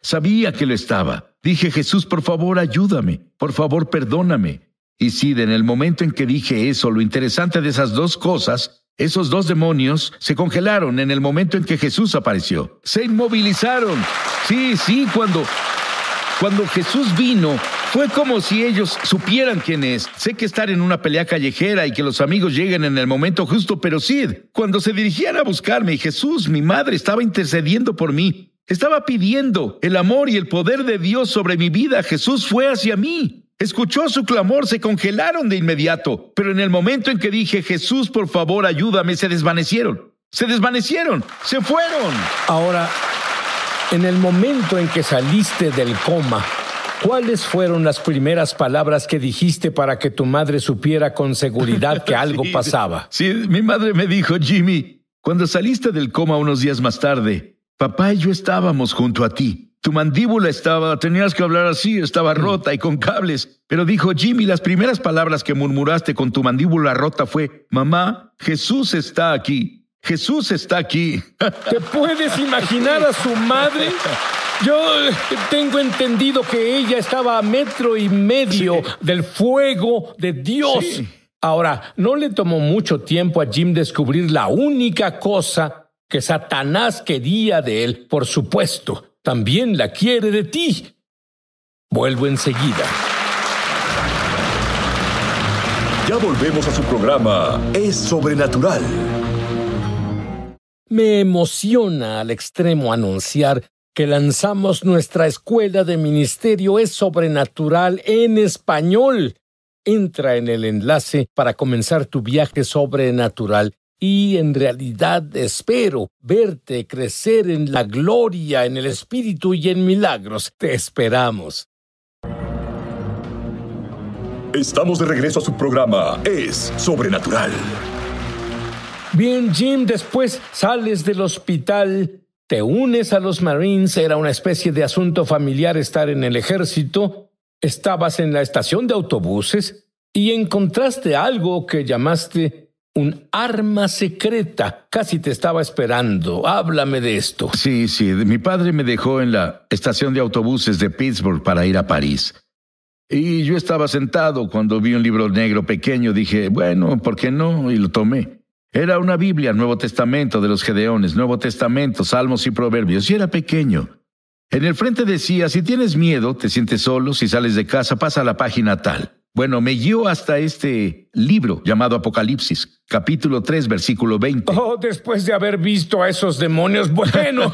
Sabía que lo estaba. Dije, Jesús, por favor, ayúdame. Por favor, perdóname. Y Sid, en el momento en que dije eso, lo interesante de esas dos cosas, esos dos demonios se congelaron en el momento en que Jesús apareció. Se inmovilizaron. Sí, cuando Jesús vino, fue como si ellos supieran quién es. Sé que estar en una pelea callejera y que los amigos lleguen en el momento justo, pero Sid, cuando se dirigían a buscarme, y Jesús, mi madre, estaba intercediendo por mí, estaba pidiendo el amor y el poder de Dios sobre mi vida, Jesús fue hacia mí. Escuchó su clamor, se congelaron de inmediato. Pero en el momento en que dije, Jesús, por favor, ayúdame, se desvanecieron. Se fueron. Ahora, en el momento en que saliste del coma, ¿cuáles fueron las primeras palabras que dijiste para que tu madre supiera con seguridad que algo pasaba? Sí, mi madre me dijo, Jimmy, cuando saliste del coma unos días más tarde, papá y yo estábamos junto a ti. tu mandíbula tenías que hablar así, estaba rota y con cables. Pero dijo Jimmy, las primeras palabras que murmuraste con tu mandíbula rota fue, mamá, Jesús está aquí. Jesús está aquí. ¿Te puedes imaginar a su madre? Yo tengo entendido que ella estaba a 1.5 metros del fuego de Dios. Sí. Ahora, no le tomó mucho tiempo a Jim descubrir la única cosa que Satanás quería de él. Por supuesto, también la quiere de ti. Vuelvo enseguida. Ya volvemos a su programa Es Sobrenatural. Me emociona al extremo anunciar que lanzamos nuestra escuela de ministerio Es Sobrenatural en español. Entra en el enlace para comenzar tu viaje sobrenatural y en realidad espero verte crecer en la gloria, en el Espíritu y en milagros. Te esperamos. Estamos de regreso a su programa Es Sobrenatural. Bien, Jim, después sales del hospital, te unes a los Marines, era una especie de asunto familiar estar en el ejército, estabas en la estación de autobuses y encontraste algo que llamaste un arma secreta. Casi te estaba esperando. Háblame de esto. Sí, mi padre me dejó en la estación de autobuses de Pittsburgh para ir a París. Y yo estaba sentado cuando vi un libro negro pequeño. Dije, bueno, ¿por qué no? Y lo tomé. Era una Biblia, Nuevo Testamento de los Gedeones, Nuevo Testamento, Salmos y Proverbios. Y era pequeño. En el frente decía, si tienes miedo, te sientes solo, si sales de casa, pasa a la página tal. Bueno, me guió hasta este libro llamado Apocalipsis, capítulo 3, versículo 20. Oh, después de haber visto a esos demonios, bueno.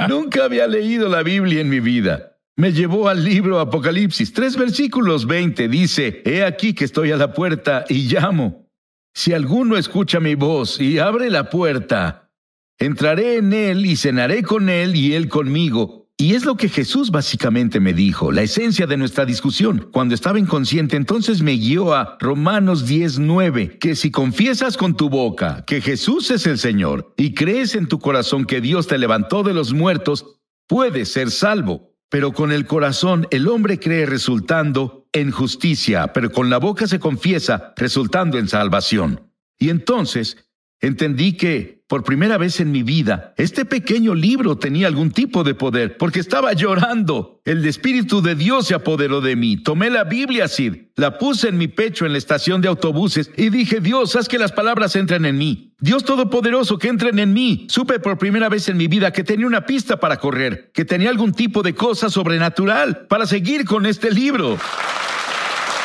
Nunca había leído la Biblia en mi vida. Me llevó al libro Apocalipsis, 3 versículos 20. Dice, he aquí que estoy a la puerta y llamo. Si alguno escucha mi voz y abre la puerta, entraré en él y cenaré con él y él conmigo. Y es lo que Jesús básicamente me dijo, la esencia de nuestra discusión. Cuando estaba inconsciente, entonces me guió a Romanos 10:9, que si confiesas con tu boca que Jesús es el Señor y crees en tu corazón que Dios te levantó de los muertos, puedes ser salvo. Pero con el corazón el hombre cree resultando en justicia, pero con la boca se confiesa resultando en salvación. Y entonces entendí que, por primera vez en mi vida, este pequeño libro tenía algún tipo de poder, porque estaba llorando. El Espíritu de Dios se apoderó de mí. Tomé la Biblia, Sid, la puse en mi pecho en la estación de autobuses y dije, Dios, haz que las palabras entren en mí. Dios Todopoderoso, que entren en mí. Supe por primera vez en mi vida que tenía una pista para correr, que tenía algún tipo de cosa sobrenatural para seguir con este libro.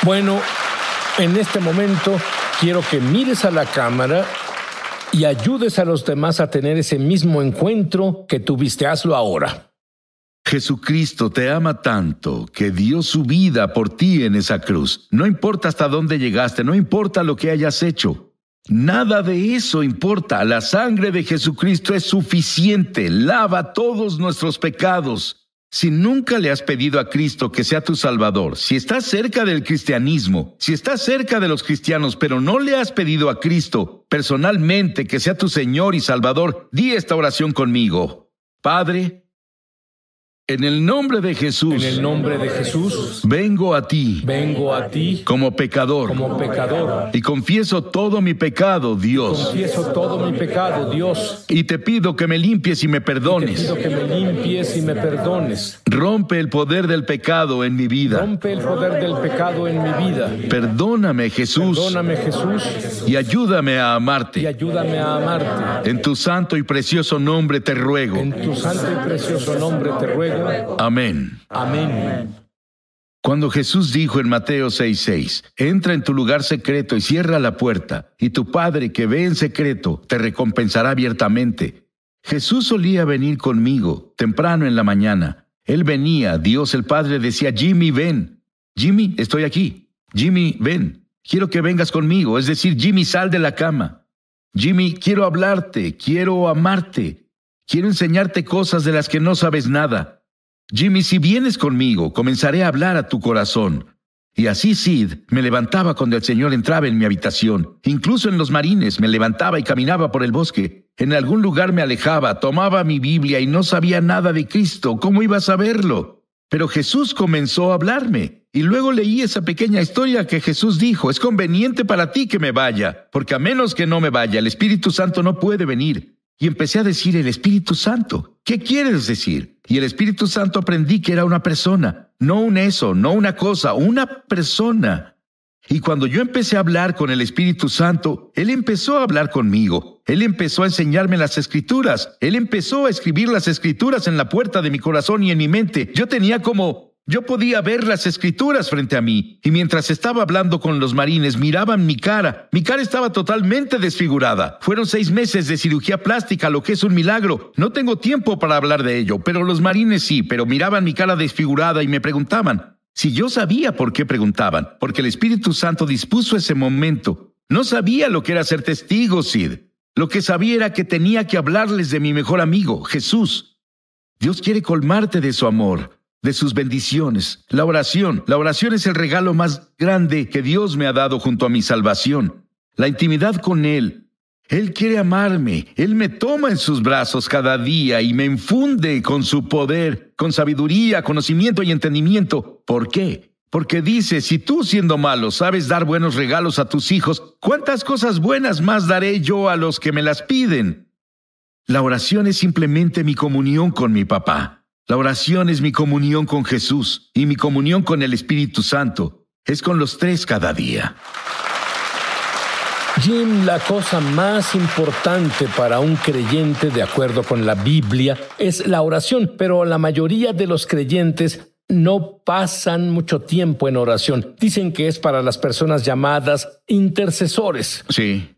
Bueno, en este momento quiero que mires a la cámara y ayudes a los demás a tener ese mismo encuentro que tuviste. Hazlo ahora. Jesucristo te ama tanto que dio su vida por ti en esa cruz. No importa hasta dónde llegaste, no importa lo que hayas hecho. Nada de eso importa. La sangre de Jesucristo es suficiente. Lava todos nuestros pecados. Si nunca le has pedido a Cristo que sea tu Salvador, si estás cerca del cristianismo, si estás cerca de los cristianos, pero no le has pedido a Cristo personalmente que sea tu Señor y Salvador, di esta oración conmigo. Padre, en el nombre de Jesús, En el nombre de Jesús, vengo a ti vengo a ti como pecador como pecador. y confieso todo mi pecado, Dios. Confieso todo mi pecado, Dios. Y te pido que me limpies y me Te perdones. pido que me limpies y me perdones. Rompe el poder del pecado en mi vida. Rompe el poder del pecado en mi vida. Perdóname, Jesús, Perdóname, Jesús, y ayúdame a y amarte. ayúdame a amarte. En tu santo y precioso nombre te ruego. En tu santo y precioso nombre te ruego. Amén. Amén. Cuando Jesús dijo en Mateo 6:6, entra en tu lugar secreto y cierra la puerta, y tu Padre que ve en secreto te recompensará abiertamente. Jesús solía venir conmigo temprano en la mañana. Él venía, Dios el Padre decía, Jimmy, ven. Jimmy, estoy aquí. Jimmy, ven. Quiero que vengas conmigo. Es decir, Jimmy, sal de la cama. Jimmy, quiero hablarte, quiero amarte. Quiero enseñarte cosas de las que no sabes nada. Jimmy, si vienes conmigo, comenzaré a hablar a tu corazón. Y así, Sid, me levantaba cuando el Señor entraba en mi habitación. Incluso en los marines me levantaba y caminaba por el bosque. En algún lugar me alejaba, tomaba mi Biblia y no sabía nada de Cristo. ¿Cómo iba a saberlo? Pero Jesús comenzó a hablarme. Y luego leí esa pequeña historia que Jesús dijo: es conveniente para ti que me vaya, porque a menos que no me vaya, el Espíritu Santo no puede venir. Y empecé a decir: el Espíritu Santo, ¿qué quieres decir? Y el Espíritu Santo aprendí que era una persona, no un eso, no una cosa, una persona. Y cuando yo empecé a hablar con el Espíritu Santo, Él empezó a hablar conmigo. Él empezó a enseñarme las Escrituras. Él empezó a escribir las Escrituras en la puerta de mi corazón y en mi mente. Yo podía ver las Escrituras frente a mí, y mientras estaba hablando con los marines, miraban mi cara. Mi cara estaba totalmente desfigurada. Fueron 6 meses de cirugía plástica, lo que es un milagro. No tengo tiempo para hablar de ello, pero los marines sí, pero miraban mi cara desfigurada y me preguntaban. Si yo sabía por qué preguntaban, porque el Espíritu Santo dispuso ese momento. No sabía lo que era ser testigo, Sid. Lo que sabía era que tenía que hablarles de mi mejor amigo, Jesús. Dios quiere colmarte de su amor, de sus bendiciones. La oración es el regalo más grande que Dios me ha dado junto a mi salvación. La intimidad con Él. Él quiere amarme. Él me toma en sus brazos cada día y me infunde con su poder, con sabiduría, conocimiento y entendimiento. ¿Por qué? Porque dice: si tú, siendo malo, sabes dar buenos regalos a tus hijos, ¿cuántas cosas buenas más daré yo a los que me las piden? La oración es simplemente mi comunión con mi papá. La oración es mi comunión con Jesús, y mi comunión con el Espíritu Santo es con los 3 cada día. Jim, la cosa más importante para un creyente, de acuerdo con la Biblia, es la oración, pero la mayoría de los creyentes no pasan mucho tiempo en oración. Dicen que es para las personas llamadas intercesores. Sí.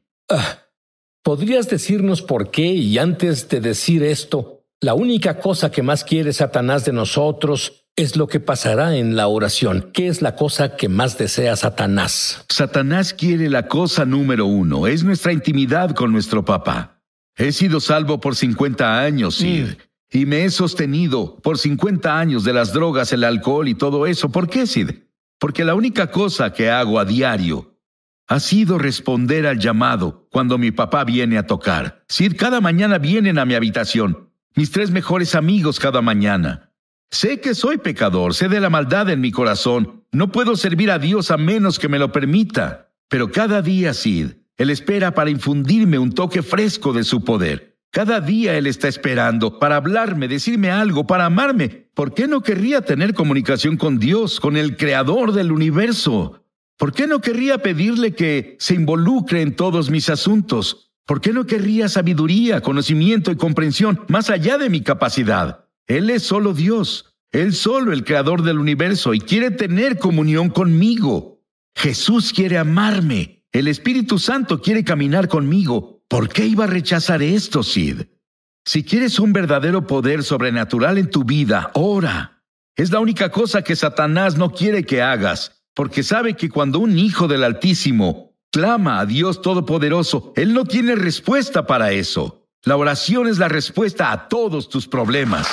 ¿Podrías decirnos por qué? Y antes de decir esto, la única cosa que más quiere Satanás de nosotros es lo que pasará en la oración. ¿Qué es la cosa que más desea Satanás? Satanás quiere la cosa número 1, es nuestra intimidad con nuestro papá. He sido salvo por 50 años, Sid, y me he sostenido por 50 años de las drogas, el alcohol y todo eso. ¿Por qué, Sid? Porque la única cosa que hago a diario ha sido responder al llamado cuando mi papá viene a tocar. Sid, cada mañana vienen a mi habitación. Mis 3 mejores amigos cada mañana. Sé que soy pecador, sé de la maldad en mi corazón. No puedo servir a Dios a menos que me lo permita. Pero cada día, Sid, Él espera para infundirme un toque fresco de su poder. Cada día Él está esperando para hablarme, decirme algo, para amarme. ¿Por qué no querría tener comunicación con Dios, con el Creador del universo? ¿Por qué no querría pedirle que se involucre en todos mis asuntos? ¿Por qué no querría sabiduría, conocimiento y comprensión más allá de mi capacidad? Él es solo Dios, Él solo el Creador del universo, y quiere tener comunión conmigo. Jesús quiere amarme. El Espíritu Santo quiere caminar conmigo. ¿Por qué iba a rechazar esto, Sid? Si quieres un verdadero poder sobrenatural en tu vida, ora. Es la única cosa que Satanás no quiere que hagas, porque sabe que cuando un hijo del Altísimo clama a Dios Todopoderoso, Él no tiene respuesta para eso. La oración es la respuesta a todos tus problemas.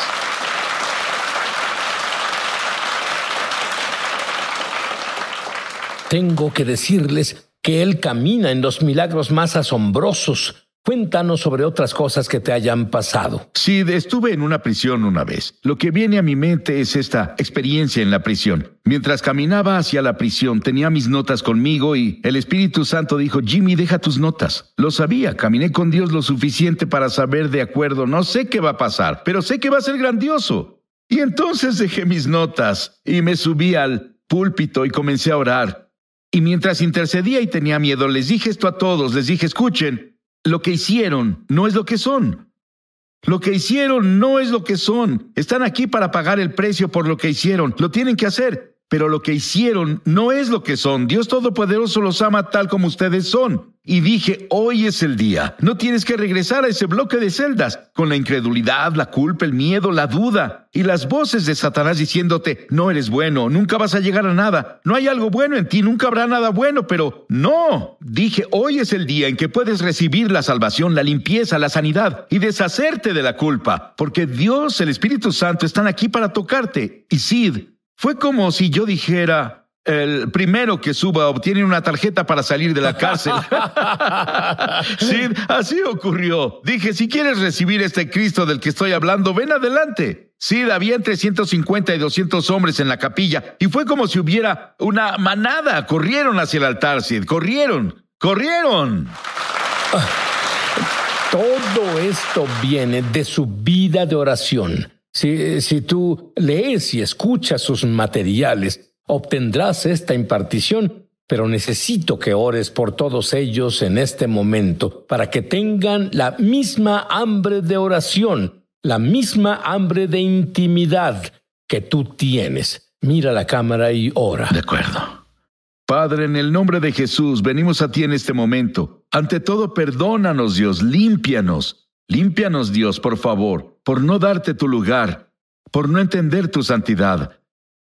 Tengo que decirles que Él camina en los milagros más asombrosos. Cuéntanos sobre otras cosas que te hayan pasado. Sí, estuve en una prisión una vez. Lo que viene a mi mente es esta experiencia en la prisión. Mientras caminaba hacia la prisión, tenía mis notas conmigo y el Espíritu Santo dijo: Jimmy, deja tus notas. Lo sabía, caminé con Dios lo suficiente para saber de acuerdo. No sé qué va a pasar, pero sé que va a ser grandioso. Y entonces dejé mis notas y me subí al púlpito y comencé a orar. Y mientras intercedía y tenía miedo, les dije esto a todos. Les dije: escuchen. Lo que hicieron no es lo que son. Lo que hicieron no es lo que son. Están aquí para pagar el precio por lo que hicieron. Lo tienen que hacer. Pero lo que hicieron no es lo que son. Dios Todopoderoso los ama tal como ustedes son. Y dije: hoy es el día. No tienes que regresar a ese bloque de celdas con la incredulidad, la culpa, el miedo, la duda y las voces de Satanás diciéndote: no eres bueno, nunca vas a llegar a nada, no hay algo bueno en ti, nunca habrá nada bueno. Pero no, dije: hoy es el día en que puedes recibir la salvación, la limpieza, la sanidad y deshacerte de la culpa, porque Dios, el Espíritu Santo, están aquí para tocarte. Y Sid, fue como si yo dijera: El primero que suba obtiene una tarjeta para salir de la cárcel. Sid, así ocurrió. Dije, si quieres recibir este Cristo del que estoy hablando, ven adelante. Sid, había entre 150 y 200 hombres en la capilla y fue como si hubiera una manada. Corrieron hacia el altar, Sid. Corrieron. Todo esto viene de su vida de oración. Si tú lees y escuchas sus materiales, obtendrás esta impartición, pero necesito que ores por todos ellos en este momento para que tengan la misma hambre de oración, la misma hambre de intimidad que tú tienes. Mira la cámara y ora. De acuerdo. Padre, en el nombre de Jesús, venimos a ti en este momento. Ante todo, perdónanos, Dios, límpianos. Límpianos, Dios, por favor, por no darte tu lugar, por no entender tu santidad.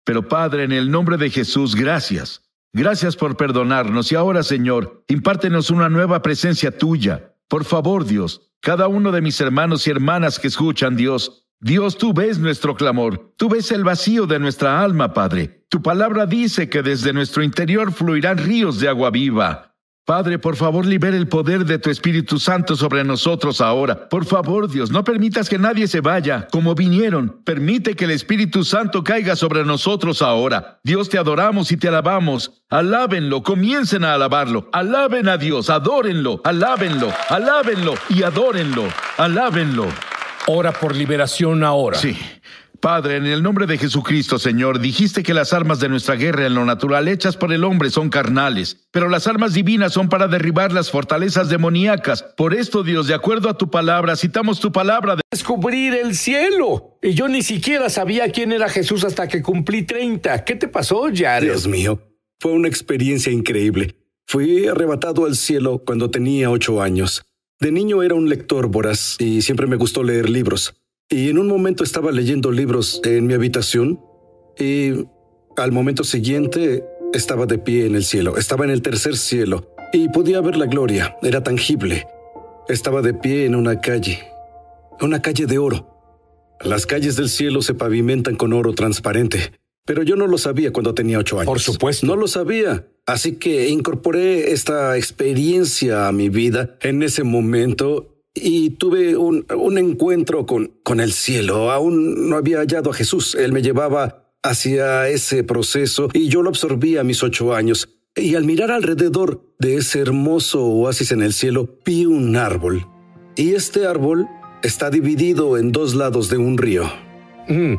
Pero Padre, en el nombre de Jesús, gracias. Gracias por perdonarnos. Y ahora, Señor, impártenos una nueva presencia tuya. Por favor, Dios, cada uno de mis hermanos y hermanas que escuchan, Dios, tú ves nuestro clamor. Tú ves el vacío de nuestra alma, Padre. Tu palabra dice que desde nuestro interior fluirán ríos de agua viva. Padre, por favor, libera el poder de tu Espíritu Santo sobre nosotros ahora. Por favor, Dios, no permitas que nadie se vaya como vinieron. Permite que el Espíritu Santo caiga sobre nosotros ahora. Dios, te adoramos y te alabamos. Alábenlo, comiencen a alabarlo. Alaben a Dios, adórenlo, alábenlo y adórenlo. Alábenlo. Ora por liberación ahora. Sí. Padre, en el nombre de Jesucristo, Señor, dijiste que las armas de nuestra guerra en lo natural hechas por el hombre son carnales, pero las armas divinas son para derribar las fortalezas demoníacas. Por esto, Dios, de acuerdo a tu palabra, citamos tu palabra. Descubrir el cielo. Y yo ni siquiera sabía quién era Jesús hasta que cumplí 30. ¿Qué te pasó, Jared? Dios mío, fue una experiencia increíble. Fui arrebatado al cielo cuando tenía 8 años. De niño era un lector voraz y siempre me gustó leer libros. Y en un momento estaba leyendo libros en mi habitación y al momento siguiente estaba de pie en el cielo. Estaba en el tercer cielo y podía ver la gloria. Era tangible. Estaba de pie en una calle de oro. Las calles del cielo se pavimentan con oro transparente, pero yo no lo sabía cuando tenía 8 años. Por supuesto. No lo sabía. Así que incorporé esta experiencia a mi vida en ese momento y tuve un encuentro con el cielo. Aún no había hallado a Jesús. Él me llevaba hacia ese proceso y yo lo absorbí a mis 8 años. Y al mirar alrededor de ese hermoso oasis en el cielo, vi un árbol. Y este árbol está dividido en 2 lados de un río.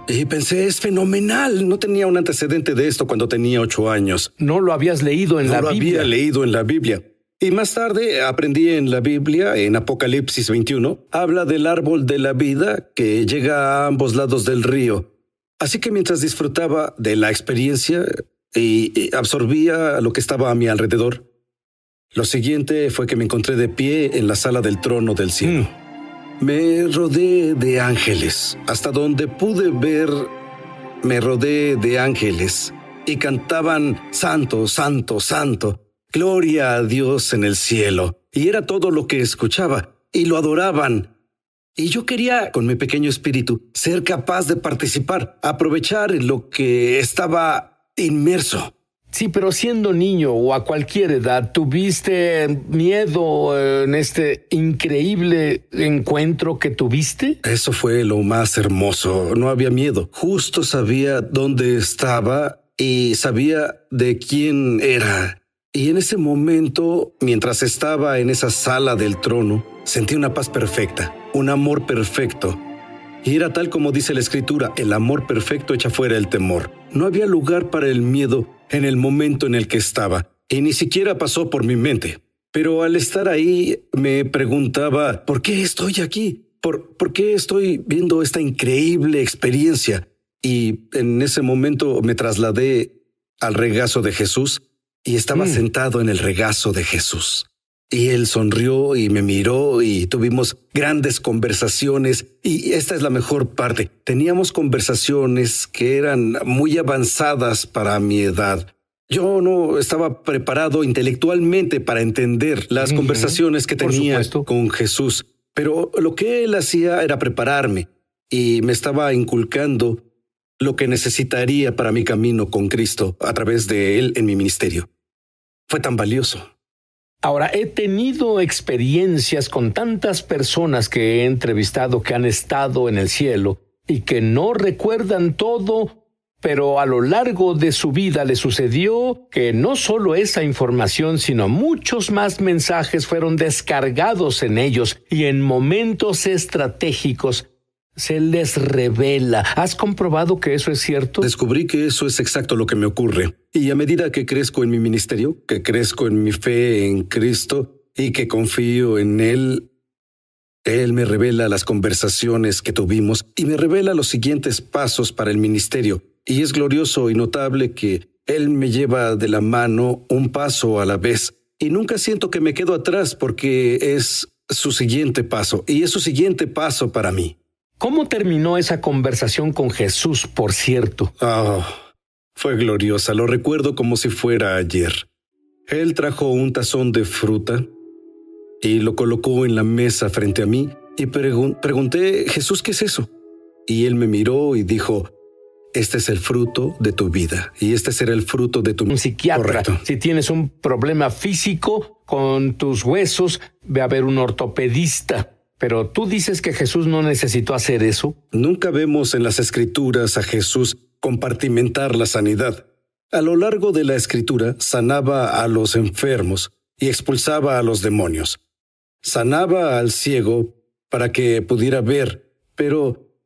Y pensé, es fenomenal. No tenía un antecedente de esto cuando tenía 8 años. No lo habías leído en la Biblia. No lo había leído en la Biblia. Y más tarde aprendí en la Biblia, en Apocalipsis 21, habla del árbol de la vida que llega a ambos lados del río. Así que mientras disfrutaba de la experiencia y absorbía lo que estaba a mi alrededor, lo siguiente fue que me encontré de pie en la sala del trono del cielo. Me rodeé de ángeles. Hasta donde pude ver, me rodeé de ángeles y cantaban Santo, Santo, Santo. Gloria a Dios en el cielo. Y era todo lo que escuchaba, y lo adoraban. Y yo quería, con mi pequeño espíritu, ser capaz de participar, aprovechar lo que estaba inmerso. Sí, pero siendo niño o a cualquier edad, ¿tuviste miedo en este increíble encuentro que tuviste? Eso fue lo más hermoso. No había miedo. Justo sabía dónde estaba y sabía de quién era. Y en ese momento, mientras estaba en esa sala del trono, sentí una paz perfecta, un amor perfecto. Y era tal como dice la Escritura, el amor perfecto echa fuera el temor. No había lugar para el miedo en el momento en el que estaba, y ni siquiera pasó por mi mente. Pero al estar ahí, me preguntaba, ¿por qué estoy aquí? ¿Por qué estoy viendo esta increíble experiencia? Y en ese momento me trasladé al regazo de Jesús, y estaba sentado en el regazo de Jesús. Y él sonrió y me miró y tuvimos grandes conversaciones. Y esta es la mejor parte. Teníamos conversaciones que eran muy avanzadas para mi edad. Yo no estaba preparado intelectualmente para entender las conversaciones que tenía con Jesús. Pero lo que él hacía era prepararme y me estaba inculcando lo que necesitaría para mi camino con Cristo a través de Él en mi ministerio. Fue tan valioso. Ahora, he tenido experiencias con tantas personas que he entrevistado que han estado en el cielo y que no recuerdan todo, pero a lo largo de su vida le sucedió que no solo esa información, sino muchos más mensajes fueron descargados en ellos y en momentos estratégicos se les revela. ¿Has comprobado que eso es cierto? Descubrí que eso es exacto lo que me ocurre. Y a medida que crezco en mi ministerio, que crezco en mi fe en Cristo y que confío en Él, Él me revela las conversaciones que tuvimos y me revela los siguientes pasos para el ministerio. Y es glorioso y notable que Él me lleva de la mano un paso a la vez. Y nunca siento que me quedo atrás porque es su siguiente paso. Y es su siguiente paso para mí. ¿Cómo terminó esa conversación con Jesús, por cierto? Fue gloriosa. Lo recuerdo como si fuera ayer. Él trajo un tazón de fruta y lo colocó en la mesa frente a mí y pregunté, Jesús, ¿qué es eso? Y él me miró y dijo, este es el fruto de tu vida y este será el fruto de tu... Un psiquiatra. Correcto. Si tienes un problema físico con tus huesos, ve a ver un ortopedista. Pero tú dices que Jesús no necesitó hacer eso. Nunca vemos en las Escrituras a Jesús compartimentar la sanidad. A lo largo de la Escritura, sanaba a los enfermos y expulsaba a los demonios. Sanaba al ciego para que pudiera ver, pero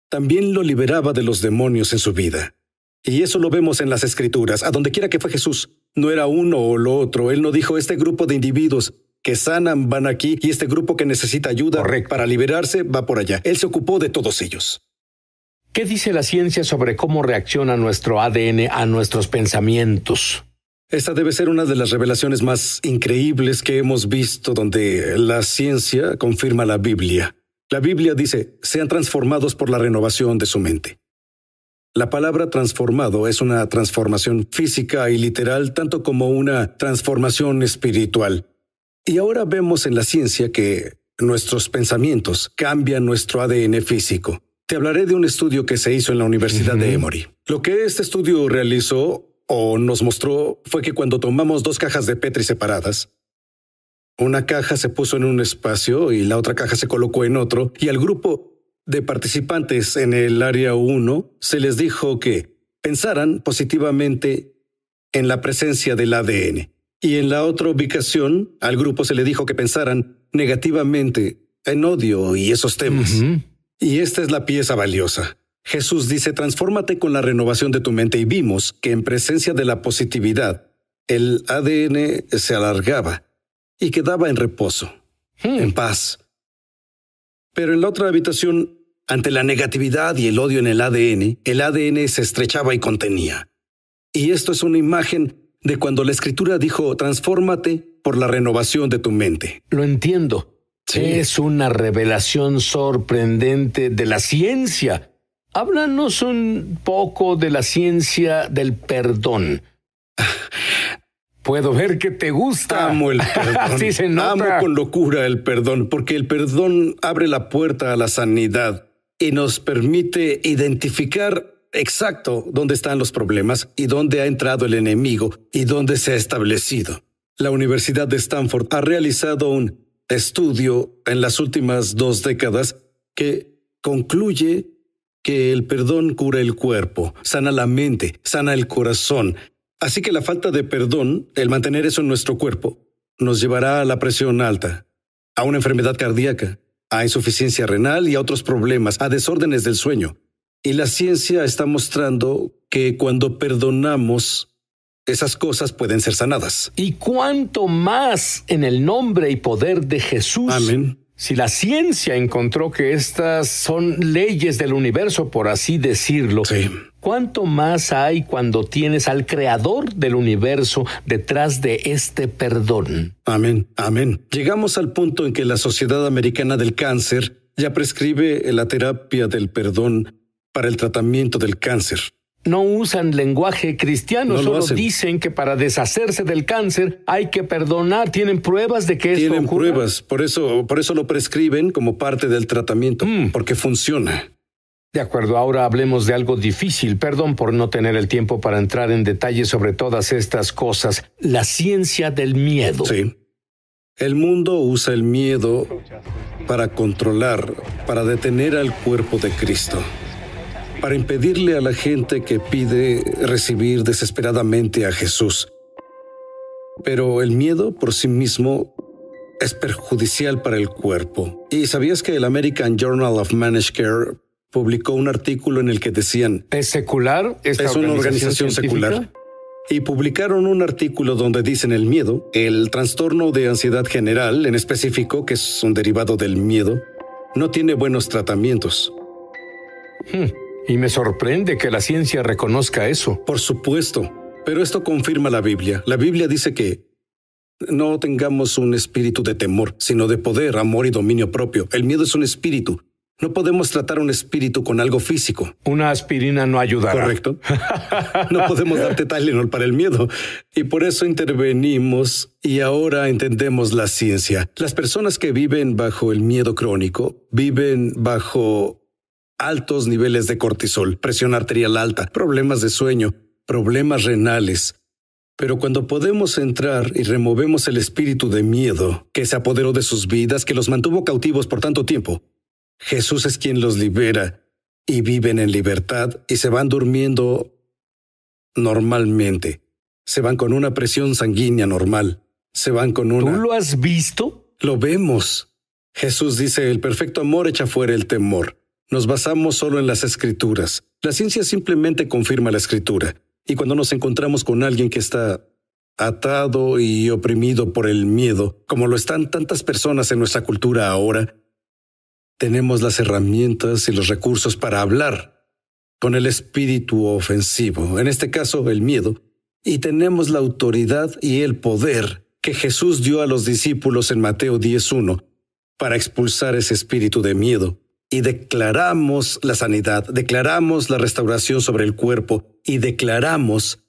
también lo liberaba de los demonios en su vida. Y eso lo vemos en las Escrituras. A donde quiera que fue Jesús, no era uno o lo otro. Él no dijo, este grupo de individuos que sanan van aquí y este grupo que necesita ayuda para liberarse va por allá. Él se ocupó de todos ellos. ¿Qué dice la ciencia sobre cómo reacciona nuestro ADN a nuestros pensamientos? Esta debe ser una de las revelaciones más increíbles que hemos visto, donde la ciencia confirma la Biblia. La Biblia dice, sean transformados por la renovación de su mente. La palabra transformado es una transformación física y literal, tanto como una transformación espiritual. Y ahora vemos en la ciencia que nuestros pensamientos cambian nuestro ADN físico. Te hablaré de un estudio que se hizo en la Universidad de Emory. Lo que este estudio realizó o nos mostró fue que cuando tomamos dos cajas de Petri separadas, una caja se puso en un espacio y la otra caja se colocó en otro, y al grupo de participantes en el área 1 se les dijo que pensaran positivamente en la presencia del ADN. Y en la otra ubicación, al grupo se le dijo que pensaran negativamente en odio y esos temas. Y esta es la pieza valiosa. Jesús dice, transfórmate con la renovación de tu mente, y vimos que en presencia de la positividad, el ADN se alargaba y quedaba en reposo, en paz. Pero en la otra habitación, ante la negatividad y el odio en el ADN se estrechaba y contenía. Y esto es una imagen de cuando la Escritura dijo, transfórmate por la renovación de tu mente. Lo entiendo. Sí. Es una revelación sorprendente de la ciencia. Háblanos un poco de la ciencia del perdón. Puedo ver que te gusta. Amo el perdón. Así se nota. Amo con locura el perdón, porque el perdón abre la puerta a la sanidad y nos permite identificar exacto dónde están los problemas y dónde ha entrado el enemigo y dónde se ha establecido. La Universidad de Stanford ha realizado un estudio en las últimas 2 décadas que concluye que el perdón cura el cuerpo, sana la mente, sana el corazón. Así que la falta de perdón, el mantener eso en nuestro cuerpo, nos llevará a la presión alta, a una enfermedad cardíaca, a insuficiencia renal y a otros problemas, a desórdenes del sueño. Y la ciencia está mostrando que cuando perdonamos, esas cosas pueden ser sanadas. Y cuánto más en el nombre y poder de Jesús. Amén. Si la ciencia encontró que estas son leyes del universo, por así decirlo, Sí. ¿cuánto más hay cuando tienes al creador del universo detrás de este perdón? Amén, amén. Llegamos al punto en que la Sociedad Americana del Cáncer ya prescribe la terapia del perdón para el tratamiento del cáncer. No usan lenguaje cristiano, No lo solo hacen. dicen que para deshacerse del cáncer hay que perdonar. ¿Tienen pruebas de que esto Tienen ocurra? pruebas, por eso lo prescriben como parte del tratamiento, porque funciona. De acuerdo, ahora hablemos de algo difícil. Perdón por no tener el tiempo para entrar en detalle sobre todas estas cosas. La ciencia del miedo. Sí. El mundo usa el miedo para controlar, para detener al cuerpo de Cristo, para impedirle a la gente que pide recibir desesperadamente a Jesús. Pero el miedo por sí mismo es perjudicial para el cuerpo. ¿Y sabías que el American Journal of Managed Care publicó un artículo en el que decían... ¿Es secular? Es una organización secular. Y publicaron un artículo donde dicen el miedo, el trastorno de ansiedad general, en específico, que es un derivado del miedo, no tiene buenos tratamientos. Y me sorprende que la ciencia reconozca eso. Por supuesto, pero esto confirma la Biblia. La Biblia dice que no tengamos un espíritu de temor, sino de poder, amor y dominio propio. El miedo es un espíritu. No podemos tratar un espíritu con algo físico. Una aspirina no ayudará. Correcto. No podemos darte Tylenol para el miedo. Y por eso intervenimos y ahora entendemos la ciencia. Las personas que viven bajo el miedo crónico viven bajo altos niveles de cortisol, presión arterial alta, problemas de sueño, problemas renales. Pero cuando podemos entrar y removemos el espíritu de miedo que se apoderó de sus vidas, que los mantuvo cautivos por tanto tiempo, Jesús es quien los libera y viven en libertad y se van durmiendo normalmente. Se van con una presión sanguínea normal. Se van con una... ¿Tú lo has visto? Lo vemos. Jesús dice, el perfecto amor echa fuera el temor. Nos basamos solo en las Escrituras. La ciencia simplemente confirma la Escritura. Y cuando nos encontramos con alguien que está atado y oprimido por el miedo, como lo están tantas personas en nuestra cultura ahora, tenemos las herramientas y los recursos para hablar con el espíritu ofensivo, en este caso el miedo, y tenemos la autoridad y el poder que Jesús dio a los discípulos en Mateo 10:1 para expulsar ese espíritu de miedo. Y declaramos la sanidad, declaramos la restauración sobre el cuerpo y declaramos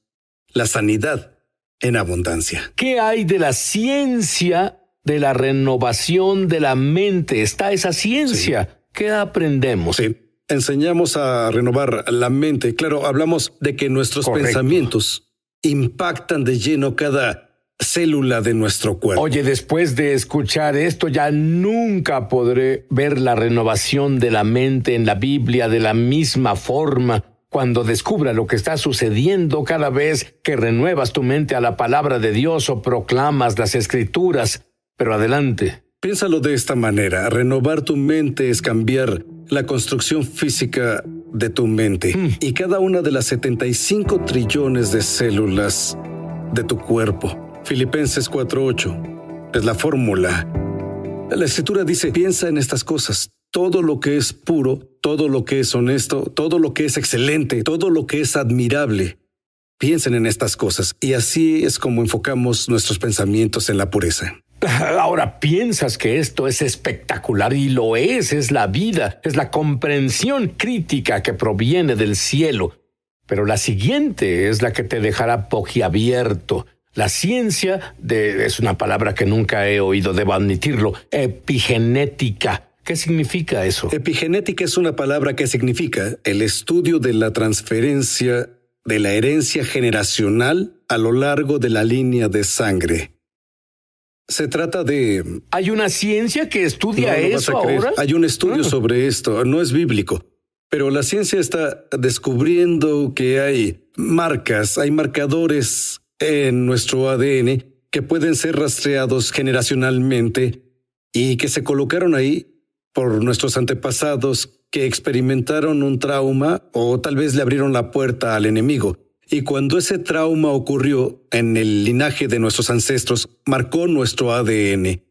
la sanidad en abundancia. ¿Qué hay de la ciencia de la renovación de la mente? Está esa ciencia. Sí. ¿Qué aprendemos? Sí, enseñamos a renovar la mente. Claro, hablamos de que nuestros pensamientos impactan de lleno cada célula de nuestro cuerpo. Oye, después de escuchar esto, ya nunca podré ver la renovación de la mente en la Biblia de la misma forma. Cuando descubra lo que está sucediendo cada vez que renuevas tu mente a la palabra de Dios o proclamas las Escrituras. Pero adelante. Piénsalo de esta manera. Renovar tu mente es cambiar la construcción física de tu mente. Y cada una de las 75 trillones de células de tu cuerpo. Filipenses 4:8 es la fórmula. La Escritura dice, piensa en estas cosas. Todo lo que es puro, todo lo que es honesto, todo lo que es excelente, todo lo que es admirable. Piensen en estas cosas. Y así es como enfocamos nuestros pensamientos en la pureza. Ahora piensas que esto es espectacular y lo es la vida, es la comprensión crítica que proviene del cielo. Pero la siguiente es la que te dejará boquiabierto. La ciencia es una palabra que nunca he oído, debo admitirlo, epigenética. ¿Qué significa eso? Epigenética es una palabra que significa el estudio de la transferencia de la herencia generacional a lo largo de la línea de sangre. Se trata de... ¿Hay una ciencia que estudia eso ahora? Hay un estudio sobre esto, no es bíblico, pero la ciencia está descubriendo que hay marcas, hay marcadores en nuestro ADN que pueden ser rastreados generacionalmente y que se colocaron ahí por nuestros antepasados que experimentaron un trauma o tal vez le abrieron la puerta al enemigo. Y cuando ese trauma ocurrió en el linaje de nuestros ancestros, marcó nuestro ADN.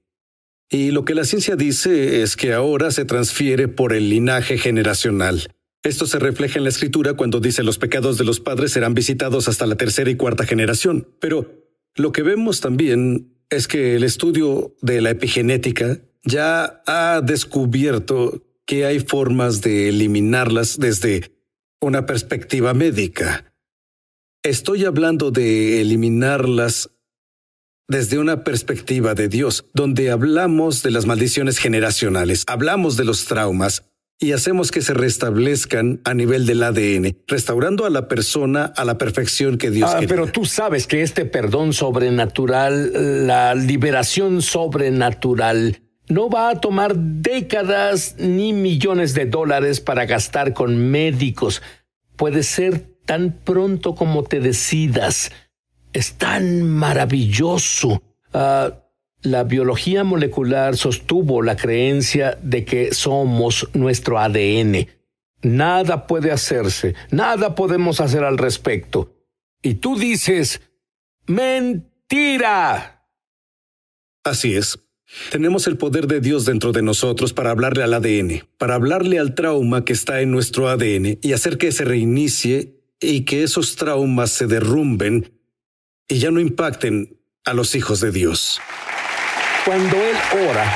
Y lo que la ciencia dice es que ahora se transfiere por el linaje generacional. Esto se refleja en la Escritura cuando dice los pecados de los padres serán visitados hasta la tercera y cuarta generación. Pero lo que vemos también es que el estudio de la epigenética ya ha descubierto que hay formas de eliminarlas desde una perspectiva médica. Estoy hablando de eliminarlas desde una perspectiva de Dios, donde hablamos de las maldiciones generacionales, hablamos de los traumas, y hacemos que se restablezcan a nivel del ADN, restaurando a la persona a la perfección que Dios quería. Pero tú sabes que este perdón sobrenatural, la liberación sobrenatural, no va a tomar décadas ni millones de dólares para gastar con médicos. Puede ser tan pronto como te decidas. Es tan maravilloso. La biología molecular sostuvo la creencia de que somos nuestro ADN. Nada puede hacerse, nada podemos hacer al respecto. Y tú dices, ¡mentira! Así es. Tenemos el poder de Dios dentro de nosotros para hablarle al ADN, para hablarle al trauma que está en nuestro ADN y hacer que se reinicie y que esos traumas se derrumben y ya no impacten a los hijos de Dios. Cuando Él ora,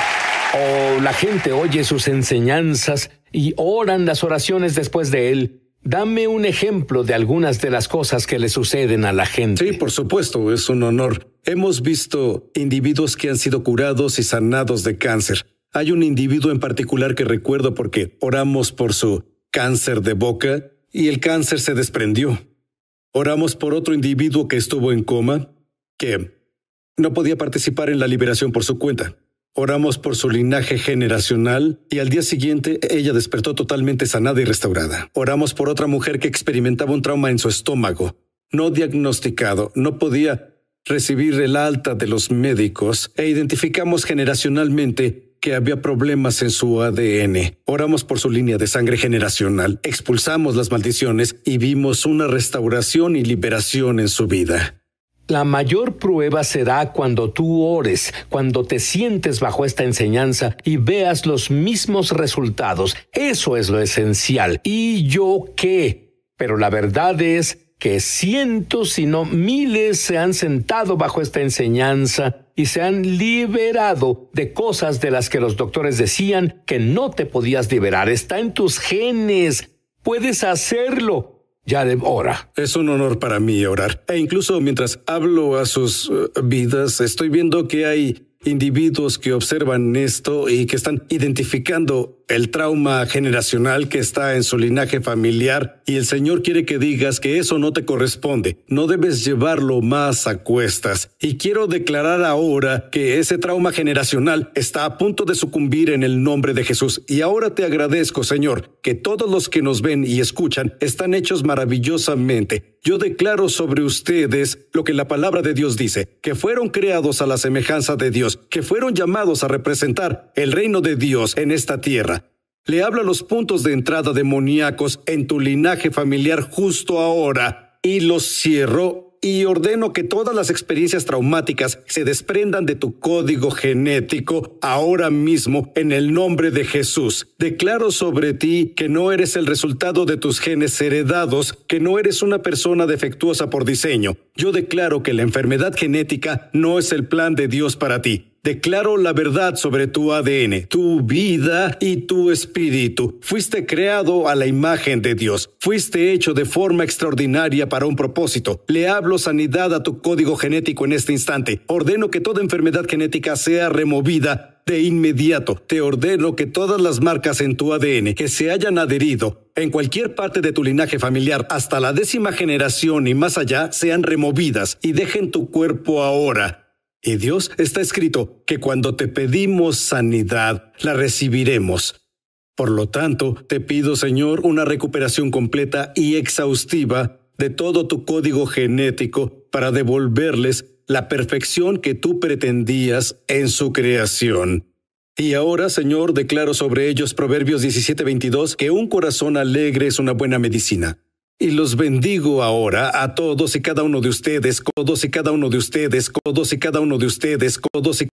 o la gente oye sus enseñanzas y oran las oraciones después de Él, dame un ejemplo de algunas de las cosas que le suceden a la gente. Sí, por supuesto, es un honor. Hemos visto individuos que han sido curados y sanados de cáncer. Hay un individuo en particular que recuerdo porque oramos por su cáncer de boca y el cáncer se desprendió. Oramos por otro individuo que estuvo en coma, que no podía participar en la liberación por su cuenta. Oramos por su linaje generacional y al día siguiente ella despertó totalmente sanada y restaurada. Oramos por otra mujer que experimentaba un trauma en su estómago, no diagnosticado, no podía recibir el alta de los médicos e identificamos generacionalmente que había problemas en su ADN. Oramos por su línea de sangre generacional, expulsamos las maldiciones y vimos una restauración y liberación en su vida. La mayor prueba será cuando tú ores, cuando te sientes bajo esta enseñanza y veas los mismos resultados. Eso es lo esencial. ¿Y yo qué? Pero la verdad es que cientos, si no miles, se han sentado bajo esta enseñanza y se han liberado de cosas de las que los doctores decían que no te podías liberar. Está en tus genes. Puedes hacerlo. Ya ora. Es un honor para mí orar. E incluso mientras hablo a sus vidas, estoy viendo que hay individuos que observan esto y que están identificando el trauma generacional que está en su linaje familiar y el Señor quiere que digas que eso no te corresponde. No debes llevarlo más a cuestas. Y quiero declarar ahora que ese trauma generacional está a punto de sucumbir en el nombre de Jesús. Y ahora te agradezco, Señor, que todos los que nos ven y escuchan están hechos maravillosamente. Yo declaro sobre ustedes lo que la palabra de Dios dice, que fueron creados a la semejanza de Dios, que fueron llamados a representar el reino de Dios en esta tierra. Le hablo a los puntos de entrada demoníacos en tu linaje familiar justo ahora y los cierro y ordeno que todas las experiencias traumáticas se desprendan de tu código genético ahora mismo en el nombre de Jesús. Declaro sobre ti que no eres el resultado de tus genes heredados, que no eres una persona defectuosa por diseño. Yo declaro que la enfermedad genética no es el plan de Dios para ti. Declaro la verdad sobre tu ADN, tu vida y tu espíritu. Fuiste creado a la imagen de Dios. Fuiste hecho de forma extraordinaria para un propósito. Le hablo sanidad a tu código genético en este instante. Ordeno que toda enfermedad genética sea removida de inmediato. Te ordeno que todas las marcas en tu ADN que se hayan adherido en cualquier parte de tu linaje familiar hasta la 10ª generación y más allá sean removidas y dejen tu cuerpo ahora. Y Dios, está escrito que cuando te pedimos sanidad, la recibiremos. Por lo tanto, te pido, Señor, una recuperación completa y exhaustiva de todo tu código genético para devolverles la perfección que tú pretendías en su creación. Y ahora, Señor, declaro sobre ellos Proverbios 17:22 que un corazón alegre es una buena medicina. Y los bendigo ahora a todos y cada uno de ustedes, todos y cada uno de ustedes, todos y cada uno de ustedes, todos y